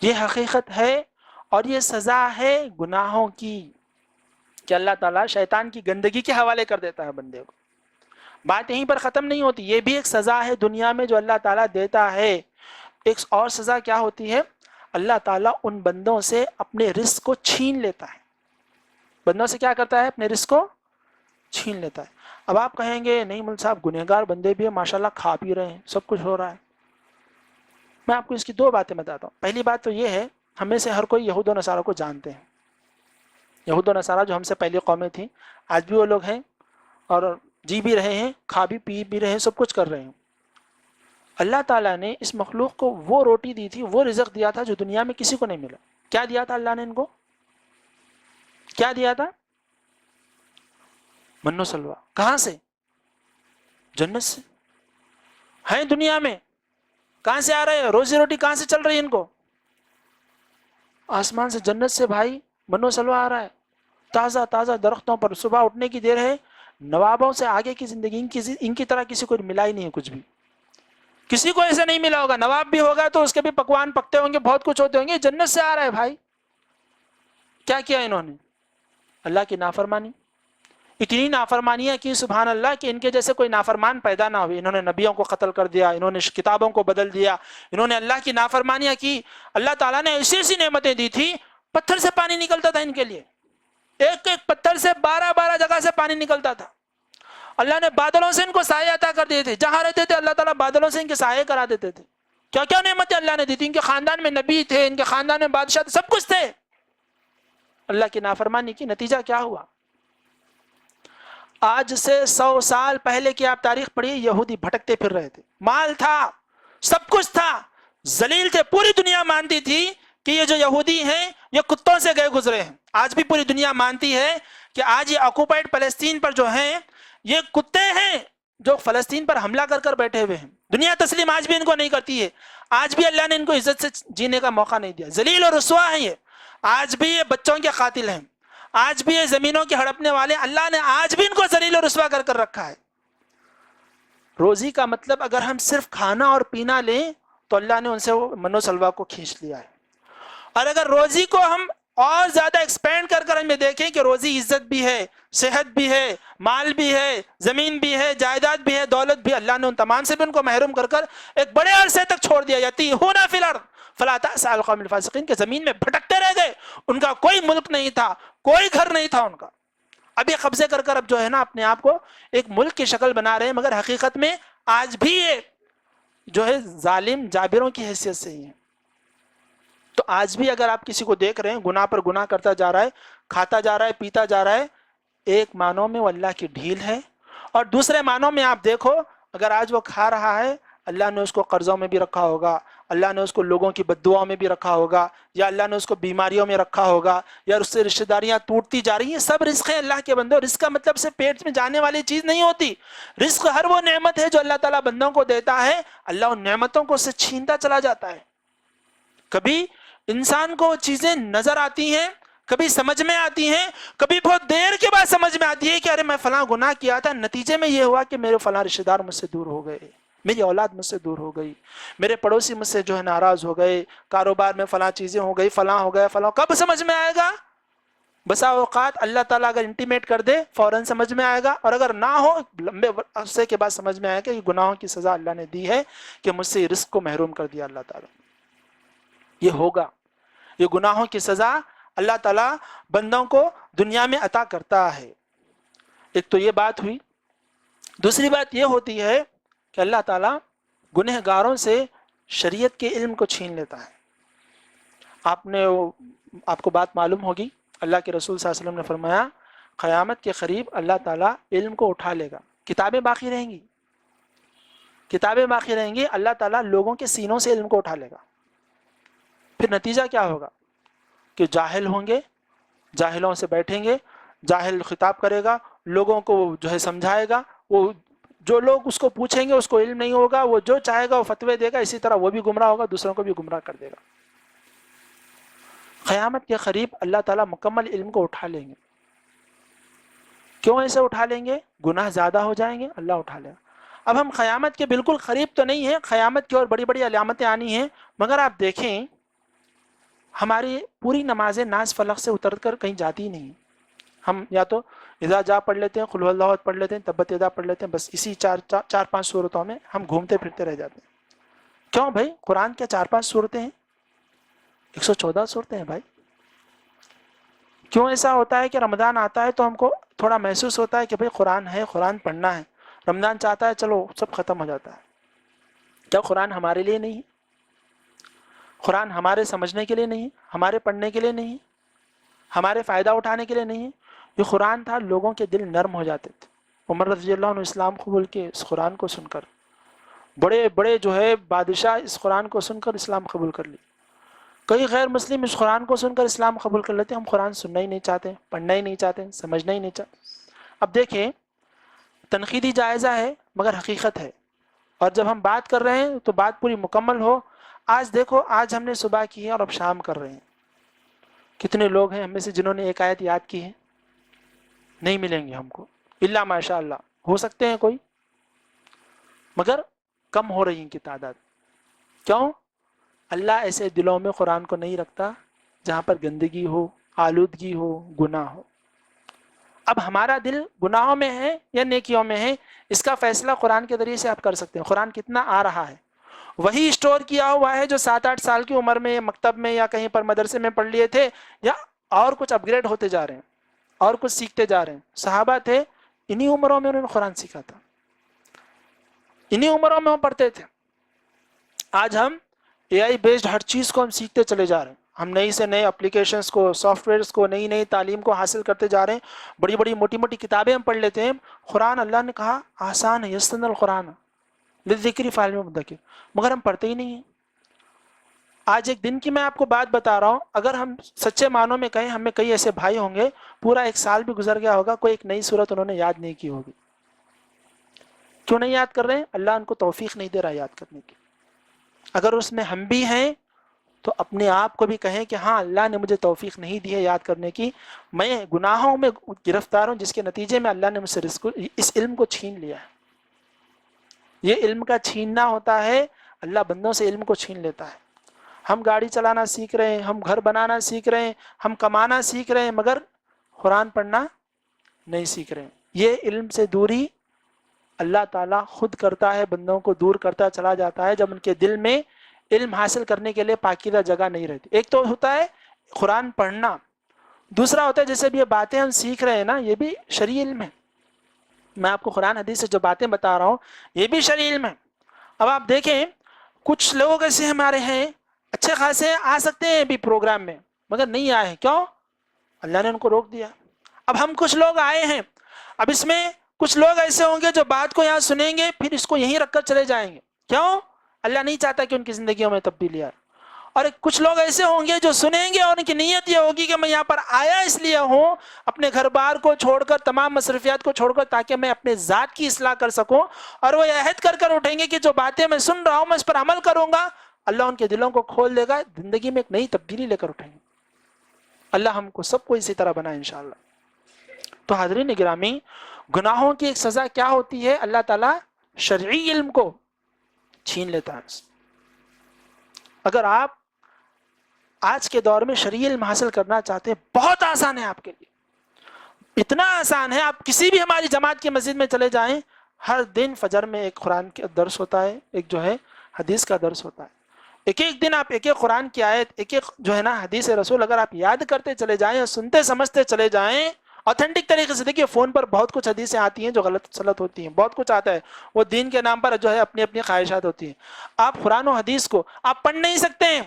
یہ حقیقت ہے اور یہ سزا ہے گناہوں کی کہ اللہ تعالیٰ شیطان کی گندگی کے حوالے کر دیتا ہے بندے کو. بات یہیں پر ختم نہیں ہوتی، یہ بھی ایک سزا ہے دنیا میں جو اللہ تعالیٰ دیتا ہے. ایک اور سزا کیا ہوتی ہے؟ اللہ تعالیٰ ان بندوں سے اپنے رزق کو چھین لیتا ہے. بندوں سے کیا کرتا ہے؟ اپنے رزق کو چھین لیتا ہے. اب آپ کہیں گے نہیں مول صاحب گنہگار بندے بھی ہیں، ماشاءاللہ کھا پی رہے ہیں، سب کچھ ہو رہا ہے. میں آپ کو اس کی 2 باتیں بتاتا ہوں. پہلی بات تو یہ ہے، ہم میں سے ہر کوئی یہود و نصارہ کو جانتے ہیں. یہود و نصارہ جو ہم سے پہلی قومیں تھیں، آج بھی وہ لوگ ہیں اور جی بھی رہے ہیں، کھا بھی پی بھی رہے ہیں، سب کچھ کر رہے ہیں. اللہ تعالیٰ نے اس مخلوق کو وہ روٹی دی تھی، وہ رزق دیا تھا جو دنیا میں کسی کو نہیں ملا. کیا دیا تھا اللہ نے ان کو؟ کیا دیا تھا؟ من و سلوہ. کہاں سے؟ جنت سے. ہیں دنیا میں کہاں سے آ رہے ہیں؟ روزی روٹی کہاں سے چل رہی ہے ان کو؟ آسمان سے، جنت سے بھائی. من و سلوہ آ رہا ہے تازہ تازہ درختوں پر. صبح اٹھنے کی دیر ہے، نوابوں سے آگے کی زندگی ان کی طرح کسی کو ملا ہی نہیں ہے. کچھ بھی کسی کو ایسا نہیں ملا ہوگا. نواب بھی ہوگا تو اس کے بھی پکوان پکتے ہوں گے، بہت کچھ ہوتے ہوں گے. جنت سے آ رہا ہے بھائی. کیا کیا انہوں نے؟ اللہ کی نافرمانی. اتنی نافرمانیاں کی سبحان اللہ کہ ان کے جیسے کوئی نافرمان پیدا نہ ہوئی. انہوں نے نبیوں کو قتل کر دیا، انہوں نے کتابوں کو بدل دیا، انہوں نے اللہ کی نافرمانیاں کی. اللہ تعالیٰ نے ایسی ایسی نعمتیں دی تھی، پتھر سے پانی نکلتا تھا ان کے لیے. ایک ایک پتھر سے 12 جگہ سے پانی نکلتا تھا. اللہ نے بادلوں سے ان کو سائے عطا کر دیے تھے. جہاں رہتے تھے اللہ تعالیٰ بادلوں سے ان کے سائے کرا دیتے تھے. کیا کیا نعمتیں اللہ نے دی تھی. ان کے خاندان میں نبی تھے، ان کے خاندان میں بادشاہ تھے، سب کچھ تھے. اللہ کی نافرمانی کی نتیجہ کیا ہوا؟ آج سے 100 سال پہلے کی آپ تاریخ پڑھیے، یہودی بھٹکتے پھر رہے تھے. مال تھا، سب کچھ تھا، ذلیل تھے. پوری دنیا مانتی تھی کہ یہ جو یہودی ہیں یہ کتوں سے گئے گزرے ہیں. آج بھی پوری دنیا مانتی ہے کہ آج یہ آکوپائڈ فلسطین پر جو ہیں یہ کتے ہیں جو فلسطین پر حملہ کر کر بیٹھے ہوئے ہیں. دنیا تسلیم آج بھی ان کو نہیں کرتی ہے. آج بھی اللہ نے ان کو عزت سے جینے کا موقع نہیں دیا. ذلیل اور رسوا ہیں یہ. آج بھی یہ بچوں کے قاتل ہیں. آج بھی یہ زمینوں کے ہڑپنے والے. اللہ نے آج بھی ان کو ذلیل اور رسوا کر کر رکھا ہے. روزی کا مطلب اگر ہم صرف کھانا اور پینا لیں تو اللہ نے ان سے وہ من و سلوہ کو کھینچ لیا ہے. اور اگر روزی کو ہم اور زیادہ ایکسپینڈ کر کر ہمیں دیکھیں کہ روزی عزت بھی ہے، صحت بھی ہے، مال بھی ہے، زمین بھی ہے، جائیداد بھی ہے، دولت بھی، اللہ نے ان تمام سے بھی ان کو محروم کر کر ایک بڑے عرصے تک چھوڑ دیا. یتیہون فی الارض فلا تأس علی القوم الفاسقین، کہ زمین میں بھٹکتے رہ گئے. ان کا کوئی ملک نہیں تھا، کوئی گھر نہیں تھا ان کا. اب یہ قبضے کر کر اب جو ہے نا اپنے آپ کو ایک ملک کی شکل بنا رہے ہیں، مگر حقیقت میں آج بھی یہ جو ہے ظالم جابروں کی حیثیت سے ہی ہے. تو آج بھی اگر آپ کسی کو دیکھ رہے ہیں گناہ پر گناہ کرتا جا رہا ہے، کھاتا جا رہا ہے، پیتا جا رہا ہے، ایک معنوں میں وہ اللہ کی ڈھیل ہے، اور دوسرے معنوں میں آپ دیکھو اگر آج وہ کھا رہا ہے، اللہ نے اس کو قرضوں میں بھی رکھا ہوگا، اللہ نے اس کو لوگوں کی بددعاؤں میں بھی رکھا ہوگا، یا اللہ نے اس کو بیماریوں میں رکھا ہوگا، یا اس سے رشتہ داریاں ٹوٹتی جا رہی ہیں، سب رزق ہے اللہ کے بندوں۔ رزق کا مطلب سے پیٹ میں جانے والی چیز نہیں ہوتی، رزق ہر وہ نعمت ہے جو اللہ تعالیٰ بندوں کو دیتا ہے، اللہ ان نعمتوں کو اس سے چھینتا چلا جاتا ہے۔ کبھی انسان کو چیزیں نظر آتی ہیں، کبھی سمجھ میں آتی ہیں، کبھی بہت دیر کے بعد سمجھ میں آتی ہے کہ ارے میں فلاں گناہ کیا تھا، نتیجے میں یہ ہوا کہ میرے فلاں رشتہ دار مجھ سے دور ہو گئے، میری اولاد مجھ سے دور ہو گئی، میرے پڑوسی مجھ سے جو ہے ناراض ہو گئے، کاروبار میں فلاں چیزیں ہو گئی، فلاں ہو گیا، فلاں۔ کب سمجھ میں آئے گا؟ بسا اوقات اللہ تعالیٰ اگر انٹیمیٹ کر دے فوراً سمجھ میں آئے گا، اور اگر نہ ہو لمبے عرصے کے بعد سمجھ میں آئے گا کہ یہ گناہوں کی سزا اللہ نے دی ہے کہ مجھ سے رزق کو محروم کر دیا اللہ تعالیٰ۔ یہ ہوگا، یہ گناہوں کی سزا اللہ تعالیٰ بندوں کو دنیا میں عطا کرتا ہے۔ ایک تو یہ بات ہوئی، دوسری بات یہ ہوتی ہے کہ اللہ تعالیٰ گنہگاروں سے شریعت کے علم کو چھین لیتا ہے۔ آپ کو بات معلوم ہوگی، اللہ کے رسول صلی اللہ علیہ وسلم نے فرمایا قیامت کے قریب اللہ تعالیٰ علم کو اٹھا لے گا، کتابیں باقی رہیں گی، کتابیں باقی رہیں گی، اللہ تعالیٰ لوگوں کے سینوں سے علم کو اٹھا لے گا۔ پھر نتیجہ کیا ہوگا کہ جاہل ہوں گے، جاہلوں سے بیٹھیں گے، جاہل خطاب کرے گا، لوگوں کو جو ہے سمجھائے گا، وہ جو لوگ اس کو پوچھیں گے اس کو علم نہیں ہوگا، وہ جو چاہے گا وہ فتوے دے گا، اسی طرح وہ بھی گمراہ ہوگا، دوسروں کو بھی گمراہ کر دے گا۔ قیامت کے قریب اللہ تعالیٰ مکمل علم کو اٹھا لیں گے۔ کیوں ایسے اٹھا لیں گے؟ گناہ زیادہ ہو جائیں گے، اللہ اٹھا لے گا۔ اب ہم قیامت کے بالکل قریب تو نہیں ہیں، قیامت کی اور بڑی بڑی علامتیں آنی ہیں، مگر آپ دیکھیں ہماری پوری نمازیں ناز فلق سے اتر کر کہیں جاتی نہیں۔ ہم یا تو اذا جا پڑھ لیتے ہیں، قل هو اللہ احد پڑھ لیتے ہیں، تبت یدا پڑھ لیتے ہیں، بس اسی چار پانچ صورتوں میں ہم گھومتے پھرتے رہ جاتے ہیں۔ کیوں بھائی؟ قرآن کیا 4-5 صورتیں ہیں؟ 114 صورتیں ہیں بھائی۔ کیوں ایسا ہوتا ہے کہ رمضان آتا ہے تو ہم کو تھوڑا محسوس ہوتا ہے کہ بھائی قرآن ہے، قرآن پڑھنا ہے، رمضان چاہتا ہے چلو سب ختم ہو جاتا ہے؟ کیا قرآن ہمارے لیے نہیں ہے؟ قرآن ہمارے سمجھنے کے لیے نہیں ہے، ہمارے پڑھنے کے لیے نہیں ہے، ہمارے فائدہ اٹھانے کے لیے نہیں ہے؟ یہ قرآن تھا، لوگوں کے دل نرم ہو جاتے تھے۔ عمر رضی اللہ عنہ اسلام قبول کے اس قرآن کو سن کر، بڑے بڑے جو ہے بادشاہ اس قرآن کو سن کر اسلام قبول کر لی۔ کئی غیر مسلم اس قرآن کو سن کر اسلام قبول کر لیتے، ہم قرآن سننا ہی نہیں چاہتے، پڑھنا ہی نہیں چاہتے، سمجھنا ہی نہیں چاہتے۔ اب دیکھیں تنقیدی جائزہ ہے مگر حقیقت ہے، اور جب ہم بات کر رہے ہیں تو بات پوری مکمل ہو۔ آج دیکھو، آج ہم نے صبح کی ہے اور اب شام کر رہے ہیں، کتنے لوگ ہیں ہم میں سے جنہوں نے ایک آیت یاد کی ہے؟ نہیں ملیں گے ہم کو، الا ماشاء اللہ، ہو سکتے ہیں کوئی، مگر کم ہو رہی ہیں کی تعداد۔ کیوں؟ اللہ ایسے دلوں میں قرآن کو نہیں رکھتا جہاں پر گندگی ہو، آلودگی ہو، گناہ ہو۔ اب ہمارا دل گناہوں میں ہے یا نیکیوں میں ہے، اس کا فیصلہ قرآن کے ذریعے سے آپ کر سکتے ہیں۔ قرآن کتنا آ رہا ہے، وہی اسٹور کیا ہوا ہے جو 7-8 سال کی عمر میں مکتب میں یا کہیں پر مدرسے میں پڑھ لیے تھے، یا اور کچھ اپ گریڈ ہوتے جا رہے ہیں اور کچھ سیکھتے جا رہے ہیں۔ صحابہ تھے، انہی عمروں میں انہوں نے قرآن سیکھا تھا، انہی عمروں میں وہ پڑھتے تھے۔ آج ہم اے آئی بیسڈ ہر چیز کو ہم سیکھتے چلے جا رہے ہیں، ہم نئی سے نئے اپلیکیشنز کو، سافٹ ویئرز کو، نئی نئی تعلیم کو حاصل کرتے جا رہے ہیں، بڑی بڑی موٹی موٹی کتابیں ہم پڑھ لیتے ہیں۔ قرآن اللہ نے کہا آسان ہے، یسن القرآن للذکر فعل میں مدکر، مگر ہم پڑھتے ہی نہیں ہیں۔ آج ایک دن کی میں آپ کو بات بتا رہا ہوں، اگر ہم سچے معنوں میں کہیں، ہمیں کئی ایسے بھائی ہوں گے پورا 1 سال بھی گزر گیا ہوگا، کوئی ایک نئی صورت انہوں نے یاد نہیں کی ہوگی۔ کیوں نہیں یاد کر رہے ہیں؟ اللہ ان کو توفیق نہیں دے رہا یاد کرنے کی۔ اگر اس میں ہم بھی ہیں تو اپنے آپ کو بھی کہیں کہ ہاں اللہ نے مجھے توفیق نہیں دی ہے یاد کرنے کی، میں گناہوں میں گرفتار ہوں، جس کے نتیجے میں اللہ نے مجھ سے اس علم کو چھین لیا ہے۔ یہ علم کا چھیننا ہوتا ہے، اللہ بندوں سے علم کو چھین لیتا ہے۔ ہم گاڑی چلانا سیکھ رہے ہیں، ہم گھر بنانا سیکھ رہے ہیں، ہم کمانا سیکھ رہے ہیں، مگر قرآن پڑھنا نہیں سیکھ رہے ہیں۔ یہ علم سے دوری اللہ تعالیٰ خود کرتا ہے، بندوں کو دور کرتا چلا جاتا ہے جب ان کے دل میں علم حاصل کرنے کے لیے پاکیزہ جگہ نہیں رہتی۔ ایک تو ہوتا ہے قرآن پڑھنا، دوسرا ہوتا ہے جیسے بھی یہ باتیں ہم سیکھ رہے ہیں نا، یہ بھی شرعی علم ہے۔ میں آپ کو قرآن حدیث سے جو باتیں بتا رہا ہوں یہ بھی شرعی علم ہے۔ اب آپ دیکھیں کچھ لوگ ایسے ہمارے ہیں اچھے خاصے آ سکتے ہیں بھی پروگرام میں، مگر نہیں آئے. کیوں؟ اللہ نے ان کو روک دیا. اب ہم کچھ لوگ آئے ہیں، اب اس میں کچھ لوگ ایسے ہوں گے جو بات کو یہاں سنیں گے پھر اس کو یہیں رکھ کر چلے جائیں گے. کیوں؟ اللہ نہیں چاہتا کہ ان کی زندگیوں میں تبدیلی آئے. اور کچھ لوگ ایسے ہوں گے جو سنیں گے اور ان کی نیت یہ ہوگی کہ میں یہاں پر آیا اس لیے ہوں، اپنے گھر بار کو چھوڑ کر، تمام مصروفیات کو چھوڑ کر، تاکہ میں اپنے ذات کی اصلاح کر سکوں. اور وہ عہد کر کر اٹھیں گے کہ جو باتیں میں سن رہا ہوں میں اس پر عمل کروں گا. اللہ ان کے دلوں کو کھول دے گا، زندگی میں ایک نئی تبدیلی لے کر اٹھیں گے. اللہ ہم کو سب کو اسی طرح بنائے انشاءاللہ. تو حاضرین گرامی، گناہوں کی ایک سزا کیا ہوتی ہے؟ اللہ تعالیٰ شرعی علم کو چھین لیتا ہے. اگر آپ آج کے دور میں شرعی علم حاصل کرنا چاہتے ہیں، بہت آسان ہے آپ کے لیے. اتنا آسان ہے، آپ کسی بھی ہماری جماعت کی مسجد میں چلے جائیں، ہر دن فجر میں ایک قرآن کا درس ہوتا ہے، ایک جو ہے حدیث کا درس ہوتا ہے. ایک ایک دن آپ ایک ایک قرآن کی آیت، ایک ایک جو ہے نا حدیث رسول اگر آپ یاد کرتے چلے جائیں اور سنتے سمجھتے چلے جائیں اوتھینٹک طریقے سے. دیکھیے فون پر بہت کچھ حدیثیں آتی ہیں جو غلط سلط ہوتی ہیں، بہت کچھ آتا ہے، وہ دین کے نام پر جو ہے اپنی اپنی خواہشات ہوتی ہیں. آپ قرآن و حدیث کو آپ پڑھ نہیں سکتے ہیں،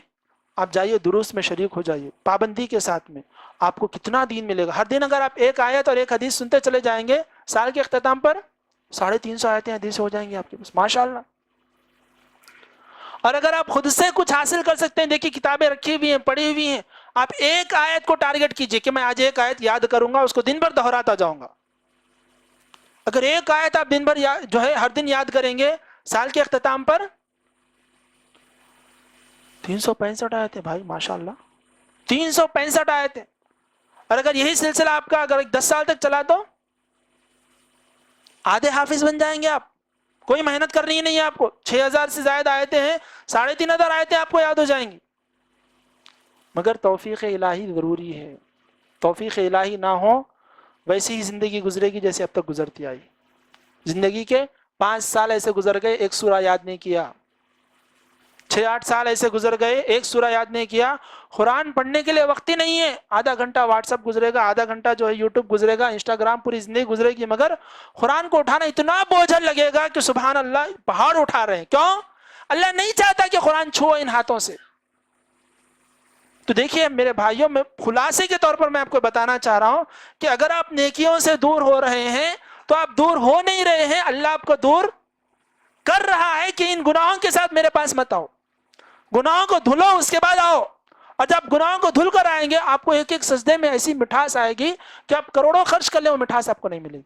آپ جائیے دروس میں شریک ہو جائیے پابندی کے ساتھ میں. آپ کو کتنا دین ملے گا. ہر دن اگر آپ ایک آیت اور ایک حدیث سنتے چلے جائیں گے، سال کے اختتام پر 350 آیتیں حدیث ہو جائیں گی آپ کے پاس ماشاءاللہ. اور اگر آپ خود سے کچھ حاصل کر سکتے ہیں، دیکھیے کتابیں رکھی ہوئی ہیں، پڑھی ہوئی ہیں، آپ ایک آیت کو ٹارگٹ کیجئے کہ میں آج ایک آیت یاد کروں گا، اس کو دن بھر دہراتا جاؤں گا. اگر ایک آیت آپ دن بھر جو ہے ہر دن یاد کریں گے، سال کے اختتام پر 365 آیتیں بھائی ماشاءاللہ، 365 آیتیں. اور اگر یہی سلسلہ آپ کا اگر 10 سال تک چلا تو آدھے حافظ بن جائیں گے آپ. کوئی محنت کرنی ہی نہیں ہے آپ کو. 6000 سے زائد آیتیں ہیں، 3500 آیتیں آپ کو یاد ہو جائیں گی. مگر توفیق الہی ضروری ہے. توفیق الہی نہ ہو ویسی ہی زندگی گزرے گی جیسے اب تک گزرتی آئی. زندگی کے 5 سال ایسے گزر گئے، ایک سورہ یاد نہیں کیا. 6-8 سال ایسے گزر گئے، ایک سورہ یاد نہیں کیا. قرآن پڑھنے کے لیے وقت ہی نہیں ہے. آدھا گھنٹہ واٹس اپ گزرے گا، آدھا گھنٹہ جو ہے یوٹیوب گزرے گا، انسٹاگرام، پوری زندگی گزرے گی. مگر قرآن کو اٹھانا اتنا بوجھل لگے گا کہ سبحان اللہ پہاڑ اٹھا رہے ہیں. کیوں؟ اللہ نہیں چاہتا کہ قرآن چھوئے ان ہاتھوں سے. تو دیکھیے میرے بھائیوں، میں خلاصے کے طور پر میں آپ کو بتانا چاہ رہا ہوں کہ اگر آپ نیکیوں سے دور ہو رہے ہیں تو آپ دور ہو نہیں رہے ہیں، اللہ آپ کو دور کر رہا ہے کہ ان گناہوں کے ساتھ میرے پاس مت آؤ. گناہوں کو دھلو، اس کے بعد آؤ. اور جب گناہوں کو دھل کر آئیں گے، آپ کو ایک ایک سجدے میں ایسی مٹھاس آئے گی کہ آپ کروڑوں خرچ کر لیں، وہ مٹھاس آپ کو نہیں ملے گی.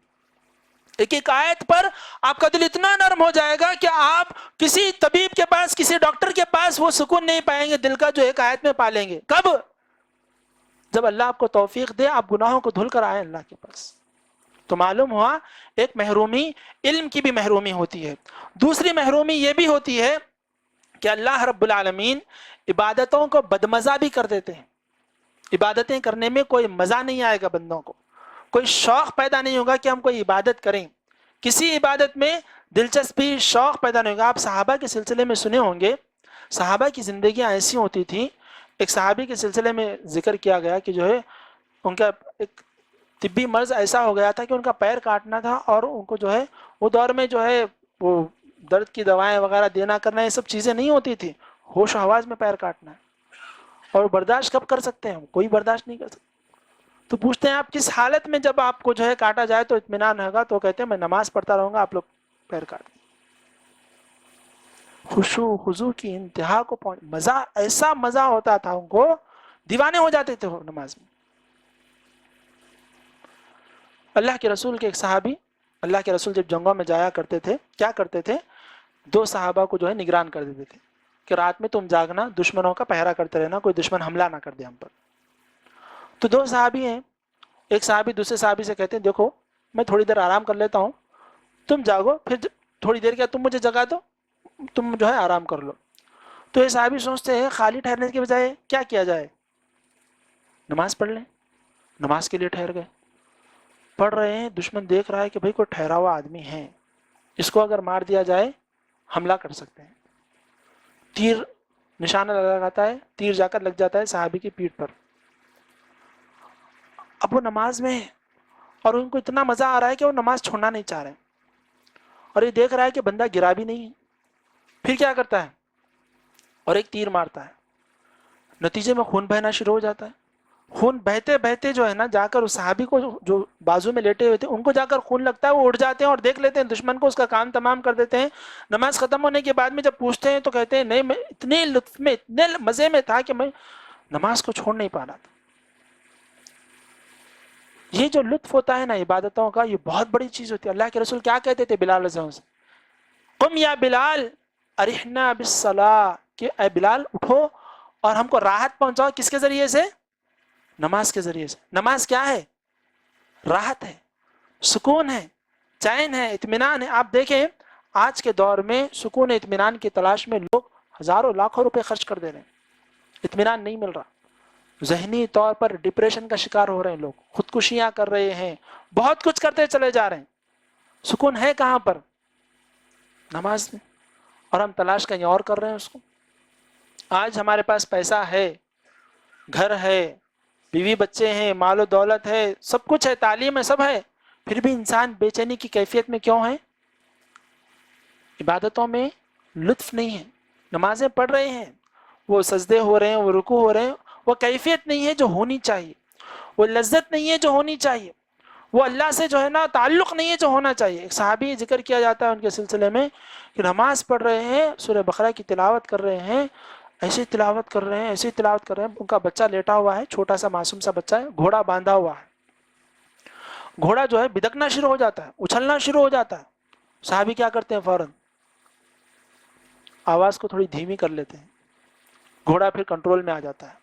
ایک ایک آیت پر آپ کا دل اتنا نرم ہو جائے گا کہ آپ کسی طبیب کے پاس، کسی ڈاکٹر کے پاس وہ سکون نہیں پائیں گے دل کا جو ایک آیت میں پا لیں گے. کب؟ جب اللہ آپ کو توفیق دے، آپ گناہوں کو دھل کر آئیں اللہ کے پاس. تو معلوم ہوا ایک محرومی علم کی بھی محرومی ہوتی ہے. دوسری محرومی یہ بھی ہوتی ہے کہ اللہ رب العالمین عبادتوں کو بدمزہ بھی کر دیتے ہیں. عبادتیں کرنے میں کوئی مزہ نہیں آئے گا، بندوں کو کوئی شوق پیدا نہیں ہوگا کہ ہم کوئی عبادت کریں. کسی عبادت میں دلچسپی، شوق پیدا نہیں ہوگا. آپ صحابہ کے سلسلے میں سنے ہوں گے، صحابہ کی زندگیاں ایسی ہوتی تھیں. ایک صحابی کے سلسلے میں ذکر کیا گیا کہ جو ہے ان کا ایک طبی مرض ایسا ہو گیا تھا کہ ان کا پیر کاٹنا تھا، اور ان کو جو ہے وہ دور میں جو ہے وہ درد کی دوائیں وغیرہ دینا کرنا، یہ سب چیزیں نہیں ہوتی تھی. ہوش و حواس میں پیر کاٹنا ہے، اور برداشت کب کر سکتے ہیں؟ کوئی برداشت نہیں کر سکتے. تو پوچھتے ہیں آپ کس حالت میں جب آپ کو جو ہے کاٹا جائے تو اطمینان ہوگا؟ تو کہتے ہیں میں نماز پڑھتا رہوں گا، آپ لوگ پیر کاٹ دیں. خشوع خضوع کی انتہا کو پہنچ، مزہ، ایسا مزہ ہوتا تھا ان کو، دیوانے ہو جاتے تھے وہ نماز میں. اللہ کے رسول کے ایک صحابی، اللہ کے رسول جب جنگوں میں جایا کرتے تھے کیا کرتے تھے؟ 2 صحابہ کو جو ہے نگران کر دیتے تھے کہ رات میں تم جاگنا، دشمنوں کا پہرا کرتے رہنا، کوئی دشمن حملہ نہ کر دے ہم پر. تو 2 صحابی ہیں، ایک صحابی دوسرے صحابی سے کہتے ہیں دیکھو میں تھوڑی دیر آرام کر لیتا ہوں، تم جاگو، پھر تھوڑی دیر کیا تم مجھے جگا دو، تم جو ہے آرام کر لو. تو یہ صحابی سوچتے ہیں خالی ٹھہرنے کے بجائے کیا کیا جائے، نماز پڑھ لیں. نماز کے لیے ٹھہر گئے، پڑھ رہے ہیں. دشمن دیکھ رہا ہے کہ بھئی کوئی ٹھہرا ہوا آدمی ہے، اس کو اگر مار دیا جائے حملہ کر سکتے ہیں. تیر نشانہ لگاتا ہے، تیر جا کر لگ جاتا ہے صحابی کی پیٹھ پر. اب وہ نماز میں ہے اور ان کو اتنا مزہ آ رہا ہے کہ وہ نماز چھوڑنا نہیں چاہ رہے. اور یہ دیکھ رہا ہے کہ بندہ گرا بھی نہیں ہے. پھر کیا کرتا ہے؟ اور ایک تیر مارتا ہے. نتیجے میں خون بہنا شروع ہو جاتا ہے. خون بہتے بہتے جو ہے نا جا کر اس صحابی کو جو بازو میں لیٹے ہوئے تھے ان کو جا کر خون لگتا ہے, وہ اٹھ جاتے ہیں اور دیکھ لیتے ہیں دشمن کو, اس کا کام تمام کر دیتے ہیں. نماز ختم ہونے کے بعد میں جب پوچھتے ہیں تو کہتے ہیں نہیں, میں اتنے لطف میں اتنے مزے میں تھا کہ میں نماز کو چھوڑ نہیں پا رہا تھا. یہ جو لطف ہوتا ہے نا عبادتوں کا, یہ بہت بڑی چیز ہوتی ہے. اللہ کے رسول کیا کہتے تھے بلال رضی اللہ عنہ سے, قم یا بلال ارحنا بالصلاۃ, کہ اے بلال اٹھو اور ہم کو راحت پہنچاؤ. کس کے ذریعے سے؟ نماز کے ذریعے سے. نماز کیا ہے؟ راحت ہے, سکون ہے, چین ہے, اطمینان ہے. آپ دیکھیں آج کے دور میں سکون اطمینان کی تلاش میں لوگ ہزاروں لاکھوں روپے خرچ کر دے رہے ہیں, اطمینان نہیں مل رہا. ذہنی طور پر ڈپریشن کا شکار ہو رہے ہیں لوگ, خودکشیاں کر رہے ہیں, بہت کچھ کرتے چلے جا رہے ہیں. سکون ہے کہاں پر؟ نماز میں. اور ہم تلاش کہیں اور کر رہے ہیں اس کو. آج ہمارے پاس پیسہ ہے, گھر ہے, بیوی بچے ہیں, مال و دولت ہے, سب کچھ ہے, تعلیم ہے, سب ہے, پھر بھی انسان بے چینی کی کیفیت میں کیوں ہے؟ عبادتوں میں لطف نہیں ہے. نمازیں پڑھ رہے ہیں, وہ سجدے ہو رہے ہیں, وہ رکوع ہو رہے ہیں, وہ کیفیت نہیں ہے جو ہونی چاہیے, وہ لذت نہیں ہے جو ہونی چاہیے, وہ اللہ سے جو ہے نا تعلق نہیں ہے جو ہونا چاہیے. ایک صحابی ذکر کیا جاتا ہے ان کے سلسلے میں کہ نماز پڑھ رہے ہیں, سورہ بقرہ کی تلاوت کر رہے ہیں, ایسی تلاوت کر رہے ہیں, ایسی تلاوت کر رہے ہیں, ان کا بچہ لیٹا ہوا ہے, چھوٹا سا معصوم سا بچہ ہے, گھوڑا باندھا ہوا ہے. گھوڑا جو ہے بدکنا شروع ہو جاتا ہے, اچھلنا شروع ہو جاتا ہے. صحابی کیا کرتے ہیں, فوراً آواز کو تھوڑی دھیمی کر لیتے ہیں, گھوڑا پھر کنٹرول میں آ جاتا ہے.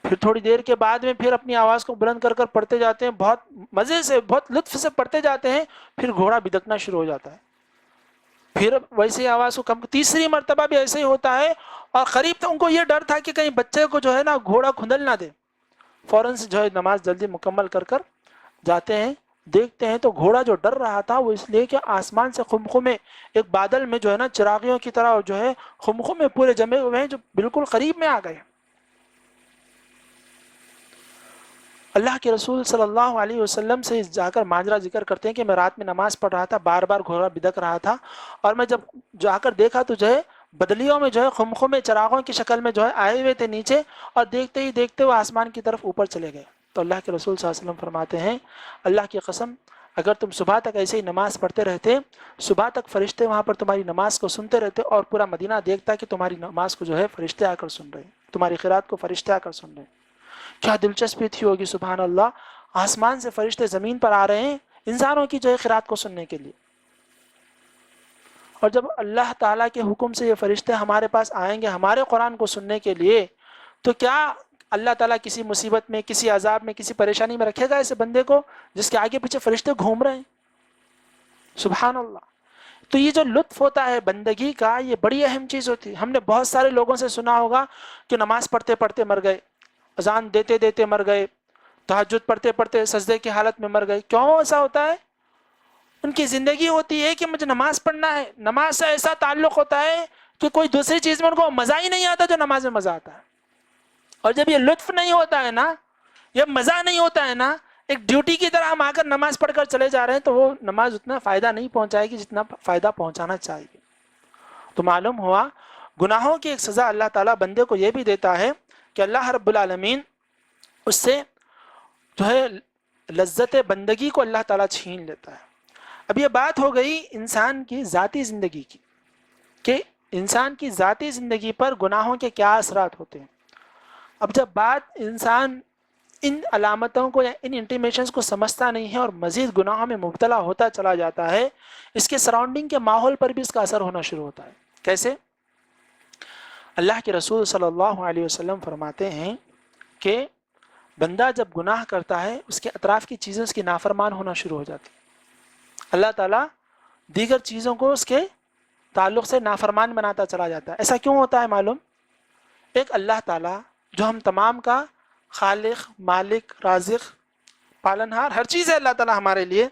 پھر تھوڑی دیر کے بعد میں پھر اپنی آواز کو بلند کر کر پڑھتے جاتے ہیں, بہت مزے سے, بہت لطف سے پڑھتے جاتے ہیں. پھر گھوڑا بدکنا شروع ہو جاتا ہے, پھر ویسے آواز کو کم, تیسری مرتبہ بھی ایسے ہی ہوتا ہے. اور قریب تو ان کو یہ ڈر تھا کہ کہیں بچے کو جو ہے نا گھوڑا کھندل نہ دے. فوراً سے جو ہے نماز جلدی مکمل کر کر جاتے ہیں, دیکھتے ہیں تو گھوڑا جو ڈر رہا تھا وہ اس لیے کہ آسمان سے خمخمے ایک بادل میں جو ہے نا چراغیوں کی طرح جو ہے خمخمے پورے جمے ہوئے ہیں جو بالکل قریب میں آ گئے. اللہ کے رسول صلی اللہ علیہ وسلم سے جا کر ماجرا ذکر کرتے ہیں کہ میں رات میں نماز پڑھ رہا تھا, بار بار گھوڑا بدک رہا تھا, اور میں جب جا کر دیکھا تو جو ہے بدلیوں میں جو ہے خمخمے چراغوں کی شکل میں جو ہے آئے ہوئے تھے نیچے, اور دیکھتے ہی دیکھتے وہ آسمان کی طرف اوپر چلے گئے. تو اللہ کے رسول صلی اللہ علیہ وسلم فرماتے ہیں اللہ کی قسم اگر تم صبح تک ایسے ہی نماز پڑھتے رہتے, صبح تک فرشتے وہاں پر تمہاری نماز کو سنتے رہتے, اور پورا مدینہ دیکھتا کہ تمہاری نماز کو جو ہے فرشتے آ کر سن رہے ہیں, تمہاری قرات کو فرشتے آ کر سن رہے ہیں. کیا دلچسپی تھی ہوگی, سبحان اللہ, آسمان سے فرشتے زمین پر آ رہے ہیں انسانوں کی جو ہے قرات کو سننے کے لیے. اور جب اللہ تعالیٰ کے حکم سے یہ فرشتے ہمارے پاس آئیں گے ہمارے قرآن کو سننے کے لیے, تو کیا اللہ تعالیٰ کسی مصیبت میں, کسی عذاب میں, کسی پریشانی میں رکھے گا ایسے بندے کو جس کے آگے پیچھے فرشتے گھوم رہے ہیں؟ سبحان اللہ. تو یہ جو لطف ہوتا ہے بندگی کا, یہ بڑی اہم چیز ہوتی ہے. ہم نے بہت سارے لوگوں سے سنا ہوگا کہ نماز پڑھتے پڑھتے مر گئے, اذان دیتے دیتے مر گئے, تہجد پڑھتے پڑھتے سجدے کی حالت میں مر گئے. کیوں ایسا ہوتا ہے؟ ان کی زندگی ہوتی ہے کہ مجھے نماز پڑھنا ہے, نماز سے ایسا تعلق ہوتا ہے کہ کوئی دوسری چیز میں ان کو مزہ ہی نہیں آتا جو نماز میں مزہ آتا ہے. اور جب یہ لطف نہیں ہوتا ہے نا, یہ مزہ نہیں ہوتا ہے نا, ایک ڈیوٹی کی طرح ہم آ کر نماز پڑھ کر چلے جا رہے ہیں, تو وہ نماز اتنا فائدہ نہیں پہنچائے گی جتنا فائدہ پہنچانا چاہیے. تو معلوم ہوا گناہوں کی ایک سزا اللہ تعالیٰ بندے کو یہ بھی دیتا ہے کہ اللہ رب العالمین اس سے جو ہے لذت بندگی کو اللہ تعالیٰ چھین لیتا ہے. اب یہ بات ہو گئی انسان کی ذاتی زندگی کی کہ انسان کی ذاتی زندگی پر گناہوں کے کیا اثرات ہوتے ہیں. اب جب بات انسان ان علامتوں کو یا ان انٹیمیشنز کو سمجھتا نہیں ہے اور مزید گناہوں میں مبتلا ہوتا چلا جاتا ہے, اس کے سراؤنڈنگ کے ماحول پر بھی اس کا اثر ہونا شروع ہوتا ہے. کیسے؟ اللہ کے رسول صلی اللہ علیہ وسلم فرماتے ہیں کہ بندہ جب گناہ کرتا ہے اس کے اطراف کی چیزیں اس کی نافرمان ہونا شروع ہو جاتی ہیں. اللہ تعالیٰ دیگر چیزوں کو اس کے تعلق سے نافرمان بناتا چلا جاتا ہے. ایسا کیوں ہوتا ہے معلوم؟ ایک اللہ تعالیٰ جو ہم تمام کا خالق, مالک, رازق, پالنہار, ہر چیز ہے اللہ تعالیٰ ہمارے لیے,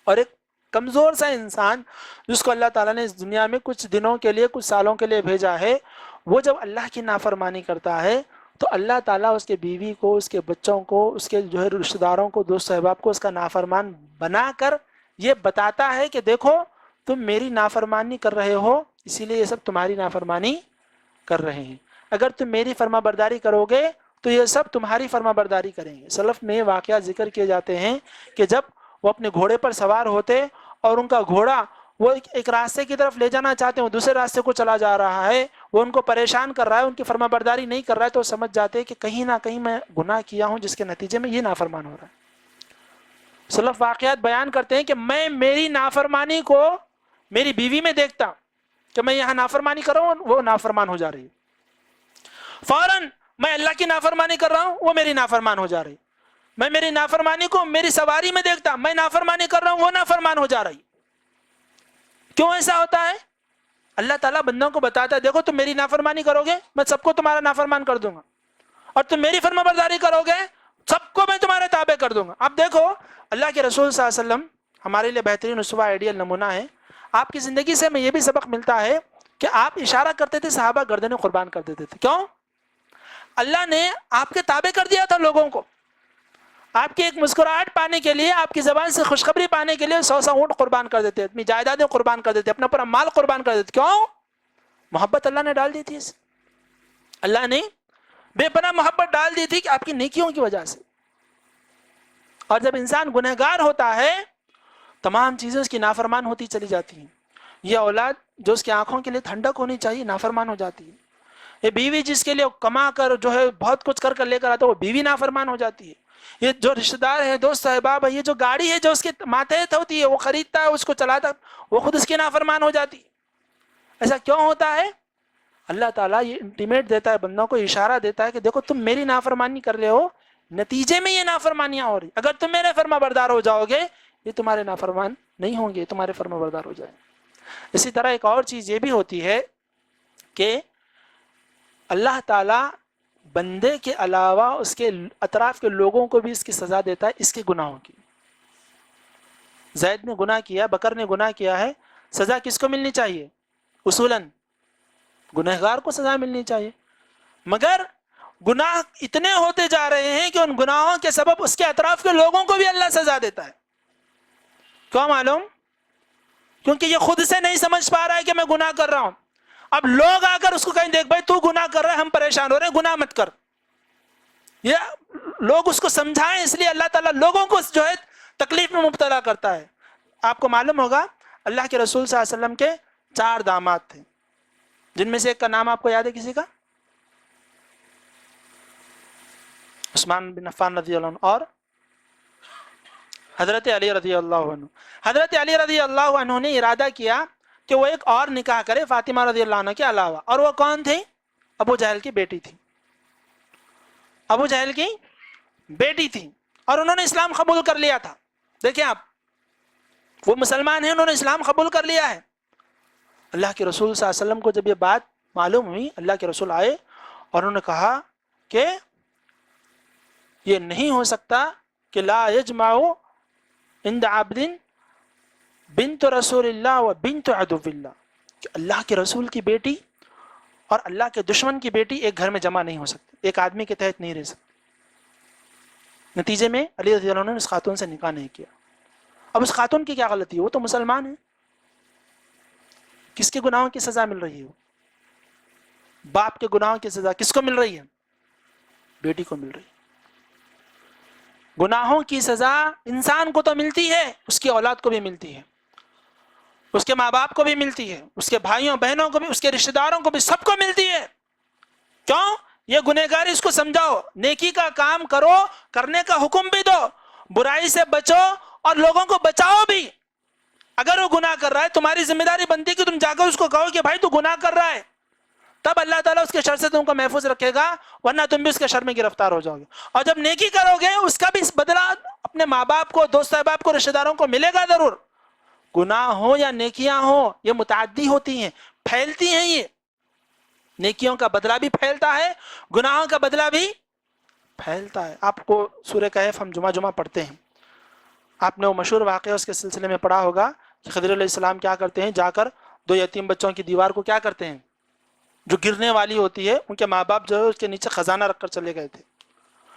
اور ایک کمزور سا انسان جس کو اللہ تعالیٰ نے اس دنیا میں کچھ دنوں کے لیے, کچھ سالوں کے لیے بھیجا ہے, وہ جب اللہ کی نافرمانی کرتا ہے تو اللہ تعالیٰ اس کے بیوی کو, اس کے بچوں کو, اس کے جو ہے رشتہ داروں کو, دوست احباب کو اس کا نافرمان بنا کر یہ بتاتا ہے کہ دیکھو تم میری نافرمانی کر رہے ہو, اسی لیے یہ سب تمہاری نافرمانی کر رہے ہیں. اگر تم میری فرما برداری کرو گے تو یہ سب تمہاری فرما برداری کریں گے۔ سلف میں واقعات ذکر کیے جاتے ہیں کہ جب وہ اپنے گھوڑے پر سوار ہوتے اور ان کا گھوڑا وہ ایک راستے کی طرف لے جانا چاہتے ہیں، وہ دوسرے راستے کو چلا جا رہا ہے، وہ ان کو پریشان کر رہا ہے، ان کی فرما برداری نہیں کر رہا ہے، تو وہ سمجھ جاتے ہیں کہ کہیں نہ کہیں میں گناہ کیا ہوں جس کے نتیجے میں یہ نافرمان ہو رہا ہے۔ سلف واقعات بیان کرتے ہیں کہ میں میری نافرمانی کو میری بیوی میں دیکھتا کہ میں یہاں نافرمانی کر رہا ہوں، وہ نافرمان ہو جا رہی ہے، فوراً میں اللہ کی نافرمانی کر رہا ہوں، وہ میری نافرمان ہو جا رہی ہے، میں میری نافرمانی کو میری سواری میں دیکھتا، میں نافرمانی کر رہا ہوں، وہ نافرمان ہو جا رہی۔ کیوں ایسا ہوتا ہے؟ اللہ تعالیٰ بندوں کو بتاتا ہے دیکھو تم میری نافرمانی کرو گے میں سب کو تمہارا نافرمان کر دوں گا، اور تم میری فرما برداری کرو گے سب کو میں تمہارے تابع کر دوں گا۔ اب دیکھو اللہ کے رسول صلی اللہ علیہ وسلم ہمارے لیے بہترین اسوہ آئیڈیل نمونہ ہے۔ آپ کی زندگی سے ہمیں یہ بھی سبق ملتا ہے کہ آپ اشارہ کرتے تھے، صحابہ گردنیں قربان کر دیتے تھے۔ کیوں؟ اللہ نے آپ کے تابع کر دیا تھا لوگوں کو، آپ کی ایک مسکراہٹ پانے کے لیے، آپ کی زبان سے خوشخبری پانے کے لیے 100 اونٹ قربان کر دیتے، اپنی جائیدادیں قربان کر دیتے، اپنا پورا مال قربان کر دیتے۔ کیوں؟ محبت اللہ نے ڈال دی تھی، اللہ نے بے پناہ محبت ڈال دی تھی کہ آپ کی نیکیوں کی وجہ سے۔ اور جب انسان گنہگار ہوتا ہے تمام چیزیں اس کی نافرمان ہوتی چلی جاتی ہیں۔ یہ اولاد جو اس کی آنکھوں کے لیے ٹھنڈک ہونی چاہیے نافرمان ہو جاتی ہے، یہ بیوی جس کے لیے کما کر جو ہے بہت کچھ کر لے کر آتا ہے وہ بیوی نافرمان ہو جاتی ہے، یہ جو رشتہ دار ہے، دوست احباب ہے، یہ جو گاڑی ہے جو اس کے ماتحت ہوتی ہے وہ خریدتا ہے، اس کو چلاتا ہے، وہ خود اس کی نافرمان ہو جاتی ہے۔ ایسا کیوں ہوتا ہے؟ اللہ تعالیٰ یہ انٹیمیٹ دیتا ہے بندوں کو، اشارہ دیتا ہے کہ دیکھو تم میری نافرمانی کر رہے ہو، نتیجے میں یہ نافرمانیاں ہو رہی، اگر تم میرے فرما بردار ہو جاؤ گے یہ تمہارے نافرمان نہیں ہوں گے، تمہارے فرما بردار ہو جائیں۔ اسی طرح ایک اور چیز یہ بھی ہوتی ہے کہ اللہ تعالیٰ بندے کے علاوہ اس کے اطراف کے لوگوں کو بھی اس کی سزا دیتا ہے اس کے گناہوں کی۔ زید نے گناہ کیا، بکر نے گناہ کیا ہے، سزا کس کو ملنی چاہیے؟ اصولاً گنہگار کو سزا ملنی چاہیے، مگر گناہ اتنے ہوتے جا رہے ہیں کہ ان گناہوں کے سبب اس کے اطراف کے لوگوں کو بھی اللہ سزا دیتا ہے۔ کیوں معلوم؟ کیونکہ یہ خود سے نہیں سمجھ پا رہا ہے کہ میں گناہ کر رہا ہوں، اب لوگ آ کر اس کو کہیں دیکھ بھائی تو گناہ کر رہا ہے، ہم پریشان ہو رہے ہیں، گناہ مت کر، یہ لوگ اس کو سمجھائیں، اس لیے اللہ تعالیٰ لوگوں کو جو ہے تکلیف میں مبتلا کرتا ہے۔ آپ کو معلوم ہوگا اللہ کے رسول صلی اللہ علیہ وسلم کے 4 داماد تھے، جن میں سے ایک کا نام آپ کو یاد ہے کسی کا؟ عثمان بن عفان رضی اللہ عنہ اور حضرت علی رضی اللہ عنہ۔ حضرت علی رضی اللہ عنہ نے ارادہ کیا کہ وہ ایک اور نکاح کرے فاطمہ رضی اللہ عنہ کے علاوہ، اور وہ کون تھی؟ ابو جہل کی بیٹی تھی، ابو جہل کی بیٹی تھی، اور انہوں نے اسلام قبول کر لیا تھا۔ دیکھیں آپ، وہ مسلمان ہیں، انہوں نے اسلام قبول کر لیا ہے۔ اللہ کے رسول صلی اللہ علیہ وسلم کو جب یہ بات معلوم ہوئی، اللہ کے رسول آئے اور انہوں نے کہا کہ یہ نہیں ہو سکتا کہ لا یجمع عند عبد بنت رسول اللہ و بنت عدو اللہ، کہ اللہ کے رسول کی بیٹی اور اللہ کے دشمن کی بیٹی ایک گھر میں جمع نہیں ہو سکتی، ایک آدمی کے تحت نہیں رہ سکتی۔ نتیجے میں علی رضی اللہ عنہ نے اس خاتون سے نکاح نہیں کیا۔ اب اس خاتون کی کیا غلطی ہے؟ وہ تو مسلمان ہے، کس کے گناہوں کی سزا مل رہی ہے؟ باپ کے گناہوں کی سزا کس کو مل رہی ہے؟ بیٹی کو مل رہی ہے۔ گناہوں کی سزا انسان کو تو ملتی ہے، اس کی اولاد کو بھی ملتی ہے، اس کے ماں باپ کو بھی ملتی ہے، اس کے بھائیوں بہنوں کو بھی، اس کے رشتہ داروں کو بھی، سب کو ملتی ہے۔ کیوں؟ یہ گنہگاری اس کو سمجھاؤ، نیکی کا کام کرو، کرنے کا حکم بھی دو، برائی سے بچو اور لوگوں کو بچاؤ بھی۔ اگر وہ گناہ کر رہا ہے تمہاری ذمہ داری بنتی ہے کہ تم جا کر اس کو کہو کہ بھائی تو گناہ کر رہا ہے، تب اللہ تعالیٰ اس کے شر سے تم کو محفوظ رکھے گا، ورنہ تم بھی اس کے شر میں گرفتار ہو جاؤ گے۔ اور جب نیکی کرو گے اس کا بھی بدلہ اپنے ماں باپ کو، دوست احباب کو، رشتہ داروں کو ملے گا ضرور۔ گناہ ہو یا نیکیاں ہوں یہ متعدی ہوتی ہیں، پھیلتی ہیں، یہ نیکیوں کا بدلہ بھی پھیلتا ہے، گناہوں کا بدلہ بھی پھیلتا ہے۔ آپ کو سورہ کہف ہم جمعہ پڑھتے ہیں، آپ نے وہ مشہور واقعہ اس کے سلسلے میں پڑھا ہوگا کہ خضر علیہ السلام کیا کرتے ہیں، جا کر 2 یتیم بچوں کی دیوار کو کیا کرتے ہیں جو گرنے والی ہوتی ہے، ان کے ماں باپ جو ہے اس کے نیچے خزانہ رکھ کر چلے گئے تھے،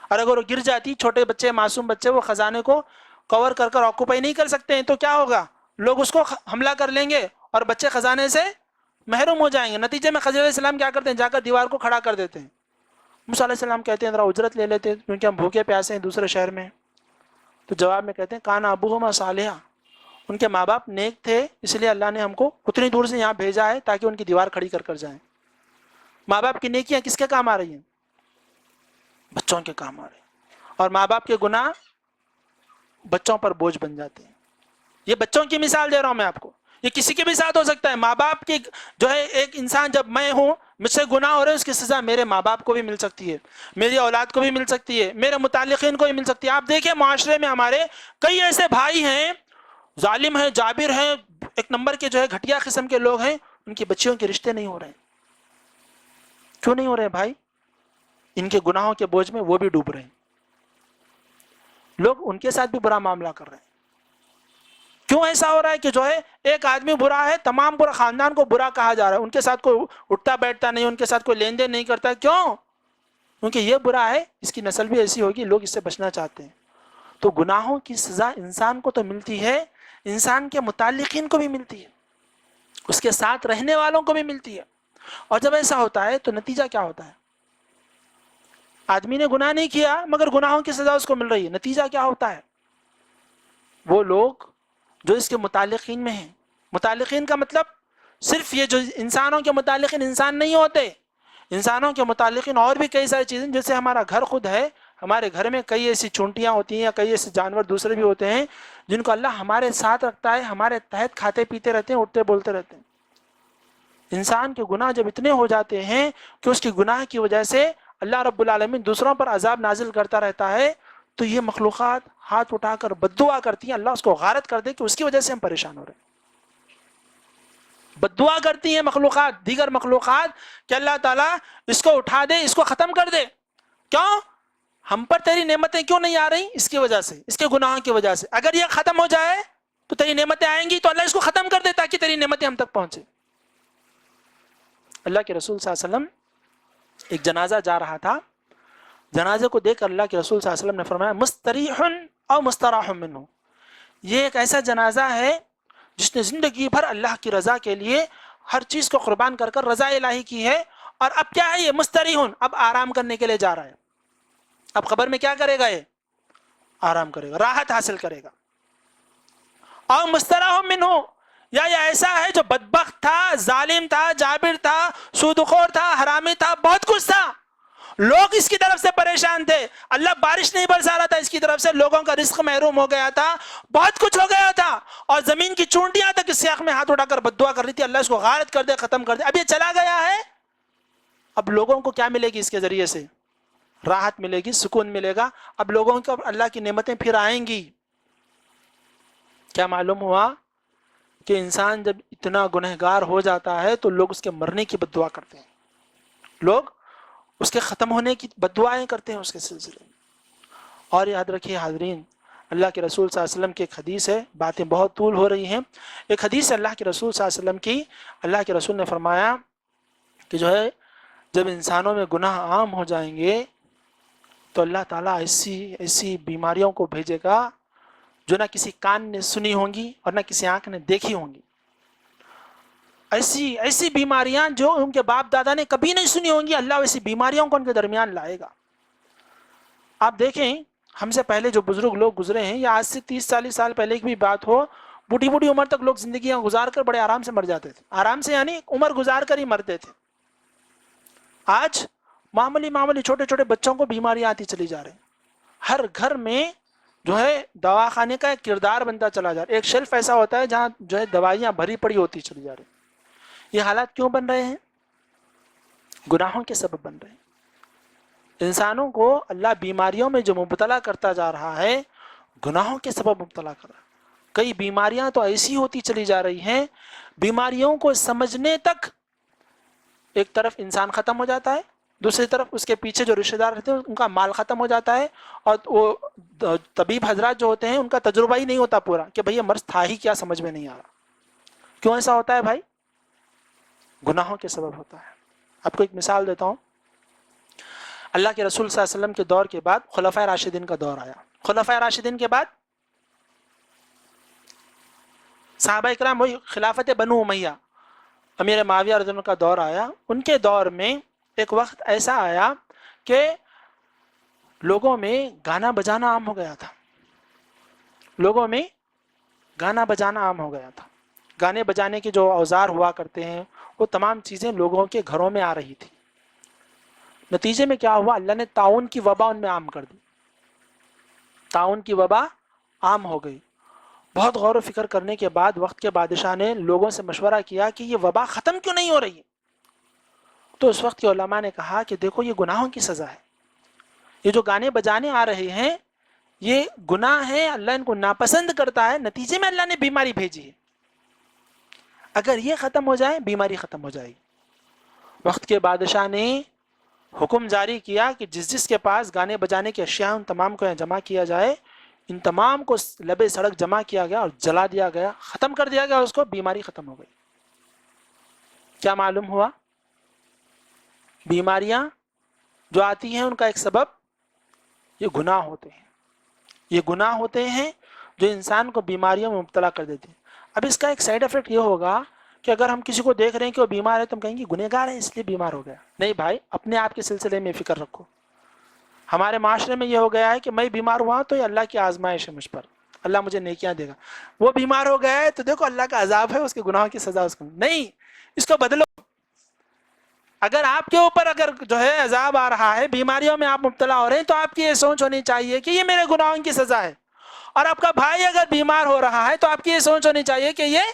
اور اگر وہ گر جاتی، چھوٹے بچے، معصوم بچے، وہ خزانے کو کور کر آکوپائی نہیں کر سکتے ہیں، تو کیا ہوگا؟ لوگ اس کو حملہ کر لیں گے اور بچے خزانے سے محروم ہو جائیں گے. نتیجے میں خضر علیہ السلام کیا کرتے ہیں؟ جا کر دیوار کو کھڑا کر دیتے ہیں. موسیٰ علیہ السلام کہتے ہیں ذرا اجرت لے لیتے کیونکہ ہم بھوکے پیاسے ہیں دوسرے شہر میں. تو جواب میں کہتے ہیں کان ابوہما صالحا، ان کے ماں باپ نیک تھے اس لیے اللہ نے ہم کو اتنی دور سے یہاں بھیجا ہے تاکہ ان کی دیوار کھڑی کر کر جائیں. ماں باپ کی نیکیاں کس کے کام آ رہی ہیں؟ بچوں کے کام آ رہی ہیں. اور ماں باپ کے گناہ بچوں پر بوجھ بن جاتے ہیں. یہ بچوں کی مثال دے رہا ہوں میں آپ کو، یہ کسی کے بھی ساتھ ہو سکتا ہے. ماں باپ کی جو ہے ایک انسان جب میں ہوں مجھ سے گناہ ہو رہے ہیں اس کی سزا میرے ماں باپ کو بھی مل سکتی ہے، میری اولاد کو بھی مل سکتی ہے، میرے متعلقین کو بھی مل سکتی ہے. آپ دیکھیں معاشرے میں ہمارے کئی ایسے بھائی ہیں ظالم ہیں، جابر ہیں، ایک نمبر کے جو ہے گھٹیا قسم کے لوگ ہیں، ان کی بچیوں کے رشتے نہیں ہو رہے ہیں. کیوں نہیں ہو رہے بھائی؟ ان کے گناہوں کے بوجھ میں وہ بھی ڈوب رہے ہیں، لوگ ان کے ساتھ بھی برا معاملہ کر رہے ہیں. کیوں ایسا ہو رہا ہے کہ جو ہے ایک آدمی برا ہے تمام پورا خاندان کو برا کہا جا رہا ہے، ان کے ساتھ کوئی اٹھتا بیٹھتا نہیں، ان کے ساتھ کوئی لین دین نہیں کرتا. کیوں؟ کیونکہ یہ برا ہے، اس کی نسل بھی ایسی ہوگی، لوگ اس سے بچنا چاہتے ہیں. تو گناہوں کی سزا انسان کو تو ملتی ہے، انسان کے متعلقین کو بھی ملتی ہے، اس کے ساتھ رہنے والوں کو بھی ملتی ہے. اور جب ایسا ہوتا ہے تو نتیجہ کیا ہوتا ہے؟ آدمی نے گناہ نہیں کیا مگر گناہوں کی سزا اس کو مل رہی ہے. نتیجہ کیا ہوتا ہے؟ وہ لوگ جو اس کے متعلقین میں ہیں، متعلقین کا مطلب صرف یہ جو انسانوں کے متعلقین انسان نہیں ہوتے، انسانوں کے متعلقین اور بھی کئی ساری چیزیں، جیسے ہمارا گھر خود ہے، ہمارے گھر میں کئی ایسی چونٹیاں ہوتی ہیں یا کئی ایسے جانور دوسرے بھی ہوتے ہیں جن کو اللہ ہمارے ساتھ رکھتا ہے، ہمارے تحت کھاتے پیتے رہتے ہیں، اٹھتے بولتے رہتے ہیں. انسان کے گناہ جب اتنے ہو جاتے ہیں کہ اس کی گناہ کی وجہ سے اللہ رب العالمین دوسروں پر عذاب نازل کرتا رہتا ہے، تو یہ مخلوقات ہاتھ اٹھا کر بد دعا کرتی ہیں، اللہ اس کو غارت کر دے کہ اس کی وجہ سے ہم پریشان ہو رہے ہیں. بد دعا کرتی ہیں مخلوقات، دیگر مخلوقات، کہ اللہ تعالیٰ اس کو اٹھا دے، اس کو ختم کر دے. کیوں؟ ہم پر تیری نعمتیں کیوں نہیں آ رہی؟ اس کی وجہ سے، اس کے گناہوں کی وجہ سے. اگر یہ ختم ہو جائے تو تیری نعمتیں آئیں گی، تو اللہ اس کو ختم کر دے تاکہ تیری نعمتیں ہم تک پہنچے. اللہ کے رسول صلی اللہ علیہ وسلم ایک جنازہ جا رہا تھا، جنازے کو دیکھ کر اللہ کے رسول صلی اللہ علیہ وسلم نے فرمایا مستریح او مستراح منہ، یہ ایک ایسا جنازہ ہے جس نے زندگی بھر اللہ کی رضا کے لیے ہر چیز کو قربان کر کر رضا الہی کی ہے، اور اب کیا ہے؟ یہ مستریح، اب آرام کرنے کے لیے جا رہا ہے. اب قبر میں کیا کرے گا؟ یہ آرام کرے گا، راحت حاصل کرے گا. او مستراح منہ، یا یہ ایسا ہے جو بدبخت تھا، ظالم تھا، جابر تھا، سودخور تھا، حرامی تھا، بہت کچھ تھا، لوگ اس کی طرف سے پریشان تھے، اللہ بارش نہیں برسا رہا تھا اس کی طرف سے، لوگوں کا رزق محروم ہو گیا تھا، بہت کچھ ہو گیا تھا، اور زمین کی چونٹیاں تک اس سیاق میں ہاتھ اٹھا کر بد دعا کر رہی تھی اللہ اس کو غارت کر دے، ختم کر دے. اب یہ چلا گیا ہے، اب لوگوں کو کیا ملے گی؟ اس کے ذریعے سے راحت ملے گی، سکون ملے گا. اب لوگوں کو اللہ کی نعمتیں پھر آئیں گی. کیا معلوم ہوا کہ انسان جب اتنا گنہگار ہو جاتا ہے تو لوگ اس کے مرنے کی بد دعا کرتے ہیں، لوگ اس کے ختم ہونے کی بد دعائیں کرتے ہیں اس کے سلسلے میں. اور یاد رکھیے حاضرین، اللہ کے رسول صلی اللہ علیہ وسلم کی ایک حدیث ہے، باتیں بہت طول ہو رہی ہیں. ایک حدیث ہے اللہ کے رسول صلی اللہ علیہ وسلم کی، اللہ کے رسول نے فرمایا کہ جو ہے جب انسانوں میں گناہ عام ہو جائیں گے تو اللہ تعالیٰ ایسی بیماریوں کو بھیجے گا جو نہ کسی کان نے سنی ہوں گی اور نہ کسی آنکھ نے دیکھی ہوں گی. ایسی بیماریاں جو ان کے باپ دادا نے کبھی نہیں سنی ہوں گی، اللہ ایسی بیماریوں کو ان کے درمیان لائے گا. آپ دیکھیں ہم سے پہلے جو بزرگ لوگ گزرے ہیں، یا آج سے 30-40 سال پہلے کی بھی بات ہو، بوڑھی عمر تک لوگ زندگیاں گزار کر بڑے آرام سے مر جاتے تھے. آرام سے یعنی عمر گزار کر ہی مرتے تھے. آج معمولی چھوٹے بچوں کو بیماریاں آتی چلی جا رہی ہیں. ہر گھر میں جو ہے دواخانے کا ایک کردار بنتا چلا جا رہا ہے. ایک شیلف ایسا ہوتا ہے جہاں جو ہے دوائیاں بھری پڑی ہوتی چلی جا رہی ہیں. یہ حالات کیوں بن رہے ہیں؟ گناہوں کے سبب بن رہے ہیں. انسانوں کو اللہ بیماریوں میں جو مبتلا کرتا جا رہا ہے، گناہوں کے سبب مبتلا کر رہا ہے. کئی بیماریاں تو ایسی ہوتی چلی جا رہی ہیں، بیماریوں کو سمجھنے تک ایک طرف انسان ختم ہو جاتا ہے، دوسری طرف اس کے پیچھے جو رشتہ دار رہتے ہیں ان کا مال ختم ہو جاتا ہے، اور وہ طبیب حضرات جو ہوتے ہیں ان کا تجربہ ہی نہیں ہوتا پورا کہ بھئی یہ مرض تھا ہی کیا، سمجھ میں نہیں آ رہا. کیوں ایسا ہوتا ہے بھائی؟ گناہوں کے سبب ہوتا ہے. آپ کو ایک مثال دیتا ہوں. اللہ کے رسول صلی اللہ علیہ وسلم کے دور کے بعد خلفائے راشدین کا دور آیا. خلفائے راشدین کے بعد صحابہ اکرام، وہی خلافت بنو امیہ، امیر معاویہ رضی اللہ عنہ کا دور آیا، ان کے دور میں ایک وقت ایسا آیا کہ لوگوں میں گانا بجانا عام ہو گیا تھا، لوگوں میں گانا بجانا عام ہو گیا تھا، گانے بجانے کے جو اوزار ہوا کرتے ہیں وہ تمام چیزیں لوگوں کے گھروں میں آ رہی تھی۔ نتیجے میں کیا ہوا، اللہ نے طاعون کی وبا ان میں عام کر دی، طاعون کی وبا عام ہو گئی۔ بہت غور و فکر کرنے کے بعد وقت کے بادشاہ نے لوگوں سے مشورہ کیا کہ یہ وبا ختم کیوں نہیں ہو رہی ہے؟ تو اس وقت کے علماء نے کہا کہ دیکھو یہ گناہوں کی سزا ہے، یہ جو گانے بجانے آ رہے ہیں یہ گناہ ہے، اللہ ان کو ناپسند کرتا ہے، نتیجے میں اللہ نے بیماری بھیجی ہے، اگر یہ ختم ہو جائے بیماری ختم ہو جائے گی۔ وقت کے بادشاہ نے حکم جاری کیا کہ جس جس کے پاس گانے بجانے کی اشیاء ان تمام کو یہاں جمع کیا جائے، ان تمام کو لبے سڑک جمع کیا گیا اور جلا دیا گیا، ختم کر دیا گیا اس کو، بیماری ختم ہو گئی۔ کیا معلوم ہوا؟ بیماریاں جو آتی ہیں ان کا ایک سبب یہ گناہ ہوتے ہیں، یہ گناہ ہوتے ہیں جو انسان کو بیماریوں میں مبتلا کر دیتے ہیں۔ اب اس کا ایک سائیڈ افیکٹ یہ ہوگا کہ اگر ہم کسی کو دیکھ رہے ہیں کہ وہ بیمار ہے تو ہم کہیں گے گنہگار ہے اس لیے بیمار ہو گیا۔ نہیں بھائی، اپنے آپ کے سلسلے میں فکر رکھو۔ ہمارے معاشرے میں یہ ہو گیا ہے کہ میں بیمار ہوا تو یہ اللہ کی آزمائش ہے مجھ پر، اللہ مجھے نیکیاں دے گا۔ وہ بیمار ہو گیا ہے تو دیکھو اللہ کا عذاب ہے، اس کے گناہوں کی سزا اس کو نہیں، اس کو بدلو۔ اگر آپ کے اوپر اگر جو ہے عذاب آ رہا ہے، بیماریوں میں آپ مبتلا ہو رہے ہیں، تو آپ کی یہ سوچ ہونی چاہیے کہ یہ میرے گناہوں کی سزا ہے۔ اور آپ کا بھائی اگر بیمار ہو رہا ہے تو آپ کی یہ سوچ ہونی چاہیے کہ یہ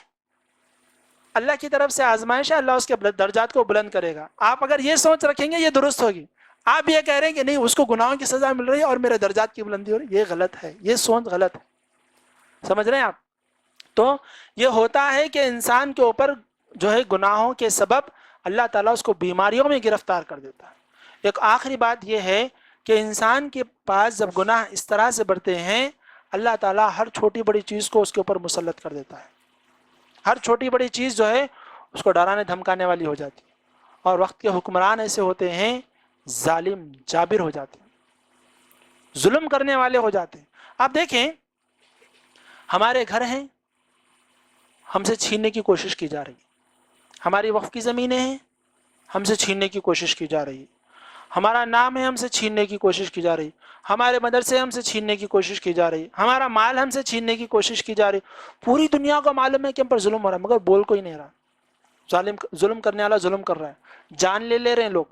اللہ کی طرف سے آزمائش ہے، اللہ اس کے درجات کو بلند کرے گا۔ آپ اگر یہ سوچ رکھیں گے یہ درست ہوگی۔ آپ یہ کہہ رہے ہیں کہ نہیں اس کو گناہوں کی سزا مل رہی ہے اور میرے درجات کی بلندی ہو رہی ہے، یہ غلط ہے، یہ سوچ غلط ہے۔ سمجھ رہے ہیں آپ؟ تو یہ ہوتا ہے کہ انسان کے اوپر جو ہے گناہوں کے سبب اللہ تعالیٰ اس کو بیماریوں میں گرفتار کر دیتا ہے۔ ایک آخری بات یہ ہے کہ انسان کے پاس جب گناہ اس طرح سے بڑھتے ہیں، اللہ تعالیٰ ہر چھوٹی بڑی چیز کو اس کے اوپر مسلط کر دیتا ہے، ہر چھوٹی بڑی چیز جو ہے اس کو ڈرانے دھمکانے والی ہو جاتی ہے، اور وقت کے حکمران ایسے ہوتے ہیں ظالم جابر ہو جاتے ہیں، ظلم کرنے والے ہو جاتے ہیں۔ آپ دیکھیں ہمارے گھر ہیں، ہم سے چھیننے کی کوشش کی جا رہی ہے، ہماری وقف کی زمینیں ہیں، ہم سے چھیننے کی کوشش کی جا رہی ہے، ہمارا نام ہے، ہم سے چھیننے کی کوشش کی جا رہی، ہمارے مدرسے ہم سے چھیننے کی کوشش کی جا رہی، ہمارا مال ہم سے چھیننے کی کوشش کی جا رہی۔ پوری دنیا کو معلوم ہے کہ ہم پر ظلم ہو رہا ہے، مگر بول کوئی نہیں رہا۔ ظلم کرنے والا ظلم کر رہا ہے، جان لے رہے ہیں لوگ،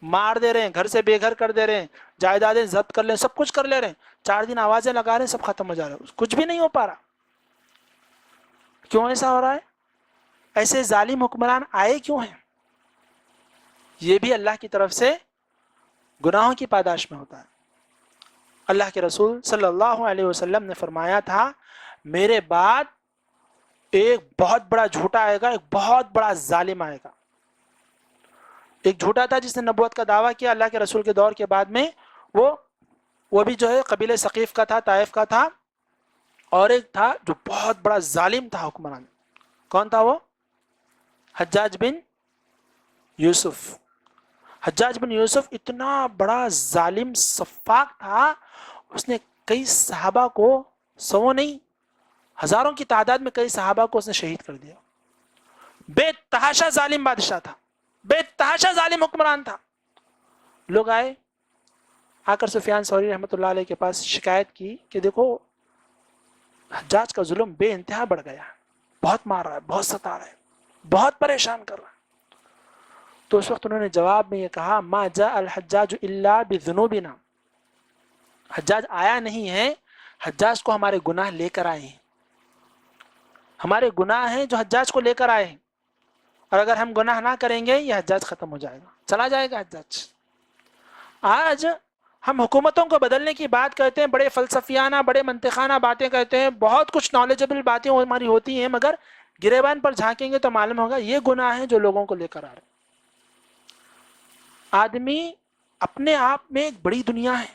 مار دے رہے ہیں، گھر سے بے گھر کر دے رہے ہیں، جائیدادیں ضبط کر لیں، سب کچھ کر لے رہے ہیں، 4 دن آوازیں لگا رہے ہیں، سب ختم ہو جا رہا ہے، کچھ بھی نہیں ہو پا رہا۔ کیوں ایسا ہو رہا ہے؟ ایسے ظالم حکمران آئے کیوں ہیں؟ یہ بھی اللہ کی طرف سے گناہوں کی پاداش میں ہوتا ہے۔ اللہ کے رسول صلی اللہ علیہ وسلم نے فرمایا تھا میرے بعد ایک بہت بڑا جھوٹا آئے گا، ایک بہت بڑا ظالم آئے گا۔ ایک جھوٹا تھا جس نے نبوت کا دعویٰ کیا اللہ کے رسول کے دور کے بعد میں، وہ بھی جو ہے قبیلہ ثقیف کا تھا، طائف کا تھا، اور ایک تھا جو بہت بڑا ظالم تھا حکمران۔ کون تھا وہ؟ حجاج بن یوسف۔ حجاج بن یوسف اتنا بڑا ظالم سفاک تھا، اس نے کئی صحابہ کو، 100 نہیں ہزاروں کی تعداد میں کئی صحابہ کو اس نے شہید کر دیا۔ بے تحاشا ظالم بادشاہ تھا، بے تحاشا ظالم حکمران تھا۔ لوگ آئے آ کر سفیان ثوری رحمۃ اللہ علیہ کے پاس شکایت کی کہ دیکھو حجاج کا ظلم بے انتہا بڑھ گیا ہے، بہت مار رہا ہے، بہت ستا رہا ہے، بہت پریشان کر رہا ہے۔ تو اس وقت انہوں نے جواب میں یہ کہا ما جاء الحجاج الا بذنوبنا، حجاج آیا نہیں ہے، حجاج کو ہمارے گناہ لے کر آئے ہیں، ہمارے گناہ ہیں جو حجاج کو لے کر آئے ہیں، اور اگر ہم گناہ نہ کریں گے یہ حجاج ختم ہو جائے گا، چلا جائے گا حجاج۔ آج ہم حکومتوں کو بدلنے کی بات کرتے ہیں، بڑے فلسفیانہ بڑے منطقانہ باتیں کرتے ہیں، بہت کچھ نالجبل باتیں ہماری ہوتی ہیں، مگر گریبان پر جھانکیں گے تو معلوم ہوگا یہ گناہ ہیں جو لوگوں کو لے کر آ رہے ہیں۔ آدمی اپنے آپ میں ایک بڑی دنیا ہے،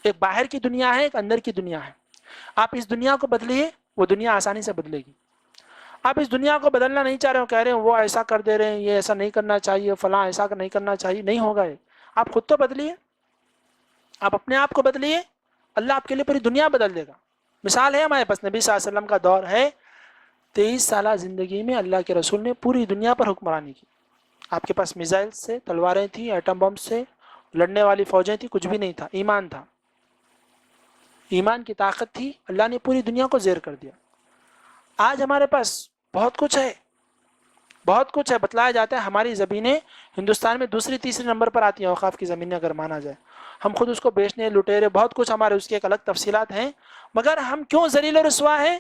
ایک باہر کی دنیا ہے، ایک اندر کی دنیا ہے۔ آپ اس دنیا کو بدلیے، وہ دنیا آسانی سے بدلے گی۔ آپ اس دنیا کو بدلنا نہیں چاہ رہے ہو، کہہ رہے ہیں وہ ایسا کر دے رہے ہیں، یہ ایسا نہیں کرنا چاہیے، فلاں ایسا نہیں کرنا چاہیے، نہیں ہوگا یہ۔ آپ خود تو بدلیے، آپ اپنے آپ کو بدلیے، اللہ آپ کے لیے پوری دنیا بدل دے گا۔ مثال ہے ہمارے پاس، نبی صلی اللہ علیہ وسلم کا دور ہے، 23 سالہ زندگی میں اللہ کے رسول نے پوری دنیا پر حکمرانی کی. آپ کے پاس میزائل سے، تلواریں تھیں، ایٹم بم سے لڑنے والی فوجیں تھیں، کچھ بھی نہیں تھا، ایمان تھا، ایمان کی طاقت تھی. اللہ نے پوری دنیا کو زیر کر دیا. آج ہمارے پاس بہت کچھ ہے، بہت کچھ ہے. بتلایا جاتا ہے ہماری زمینیں ہندوستان میں دوسری تیسری نمبر پر آتی ہیں اوقاف کی زمینیں اگر مانا جائے. ہم خود اس کو بیچنے، لٹیرے، بہت کچھ ہمارے اس کی ایک الگ تفصیلات ہیں. مگر ہم کیوں ذلیل و رسوا ہیں؟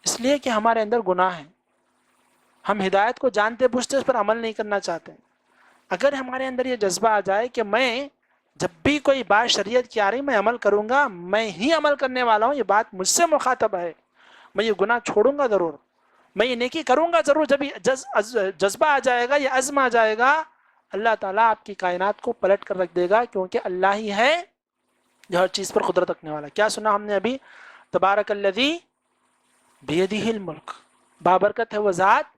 اس لیے کہ ہمارے اندر گناہ ہے. ہم ہدایت کو جانتے بوجھتے اس پر عمل نہیں کرنا چاہتے. اگر ہمارے اندر یہ جذبہ آ جائے کہ میں جب بھی کوئی بات شریعت کی آ رہی میں عمل کروں گا، میں ہی عمل کرنے والا ہوں، یہ بات مجھ سے مخاطب ہے، میں یہ گناہ چھوڑوں گا ضرور، میں یہ نیکی کروں گا ضرور. جب یہ جذبہ آ جائے گا، یہ عزم آ جائے گا، اللہ تعالیٰ آپ کی کائنات کو پلٹ کر رکھ دے گا، کیونکہ اللہ ہی ہے جو ہر چیز پر قدرت رکھنے والا. کیا سنا ہم نے ابھی؟ تبارک الذی بیدہ الملک، بابرکت ہے وہ ذات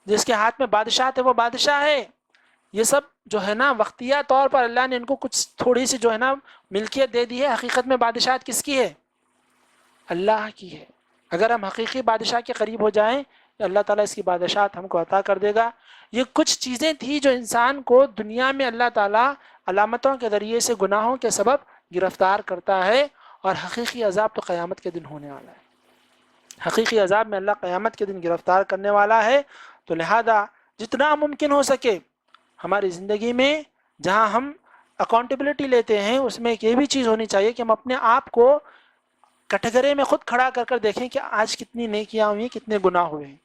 جس کے ہاتھ میں بادشاہت ہے، وہ بادشاہ ہے. یہ سب جو ہے نا وقتیہ طور پر اللہ نے ان کو کچھ تھوڑی سی جو ہے نا ملکیت دے دی ہے. حقیقت میں بادشاہت کس کی ہے؟ اللہ کی ہے. اگر ہم حقیقی بادشاہ کے قریب ہو جائیں، اللہ تعالیٰ اس کی بادشاہت ہم کو عطا کر دے گا. یہ کچھ چیزیں تھیں جو انسان کو دنیا میں اللہ تعالیٰ علامتوں کے ذریعے سے گناہوں کے سبب گرفتار کرتا ہے، اور حقیقی عذاب تو قیامت کے دن ہونے والا ہے. حقیقی عذاب میں اللہ قیامت کے دن گرفتار کرنے والا ہے. تو لہذا جتنا ممکن ہو سکے ہماری زندگی میں جہاں ہم اکاؤنٹیبلٹی لیتے ہیں، اس میں ایک یہ بھی چیز ہونی چاہیے کہ ہم اپنے آپ کو کٹہرے میں خود کھڑا کر کر دیکھیں کہ آج کتنی نیکیاں ہوئی ہیں، کتنے گناہ ہوئے ہیں،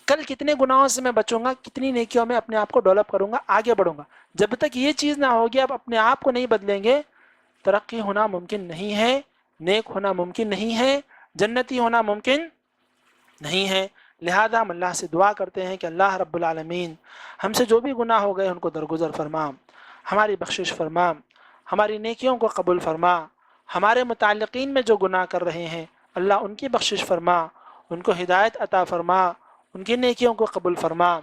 کل کتنے گناہوں سے میں بچوں گا، کتنی نیکیوں میں اپنے آپ کو ڈیولپ کروں گا، آگے بڑھوں گا. جب تک یہ چیز نہ ہوگی، آپ اپنے آپ کو نہیں بدلیں گے، ترقی ہونا ممکن نہیں ہے، نیک ہونا ممکن نہیں ہے، جنتی ہونا ممکن نہیں ہے. لہذا ہم اللہ سے دعا کرتے ہیں کہ اللہ رب العالمین ہم سے جو بھی گناہ ہو گئے ان کو درگزر فرما، ہماری بخشش فرما، ہماری نیکیوں کو قبول فرما. ہمارے متعلقین میں جو گناہ کر رہے ہیں اللہ ان کی بخشش فرما، ان کو ہدایت عطا فرما، ان کی نیکیوں کو قبول فرما.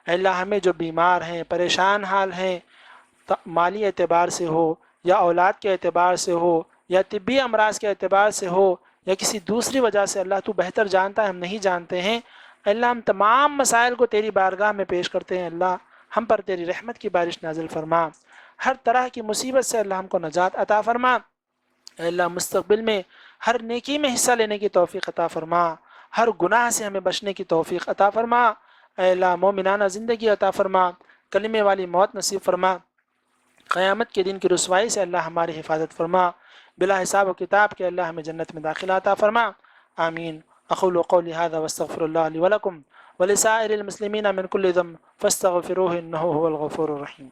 اے اللہ ہمیں جو بیمار ہیں، پریشان حال ہیں، مالی اعتبار سے ہو یا اولاد کے اعتبار سے ہو یا طبی امراض کے اعتبار سے ہو یا کسی دوسری وجہ سے، اللہ تو بہتر جانتا ہے، ہم نہیں جانتے ہیں. اللہ ہم تمام مسائل کو تیری بارگاہ میں پیش کرتے ہیں. اللہ ہم پر تیری رحمت کی بارش نازل فرما، ہر طرح کی مصیبت سے اللہ ہم کو نجات عطا فرما. اے اللہ مستقبل میں ہر نیکی میں حصہ لینے کی توفیق عطا فرما، ہر گناہ سے ہمیں بچنے کی توفیق عطا فرما. اے اللہ مومنانہ زندگی عطا فرما، کلمے والی موت نصیب فرما. قیامت کے دن کی رسوائی سے اللہ ہماری حفاظت فرما. بلا حساب و کتاب کے اللہ ہمیں جنت میں داخلہ عطا فرما. آمین. اقول قولی هذا واستغفر الله لي ولكم ولسائر المسلمين من كل ذنب فاستغفروه انه هو الغفور الرحيم.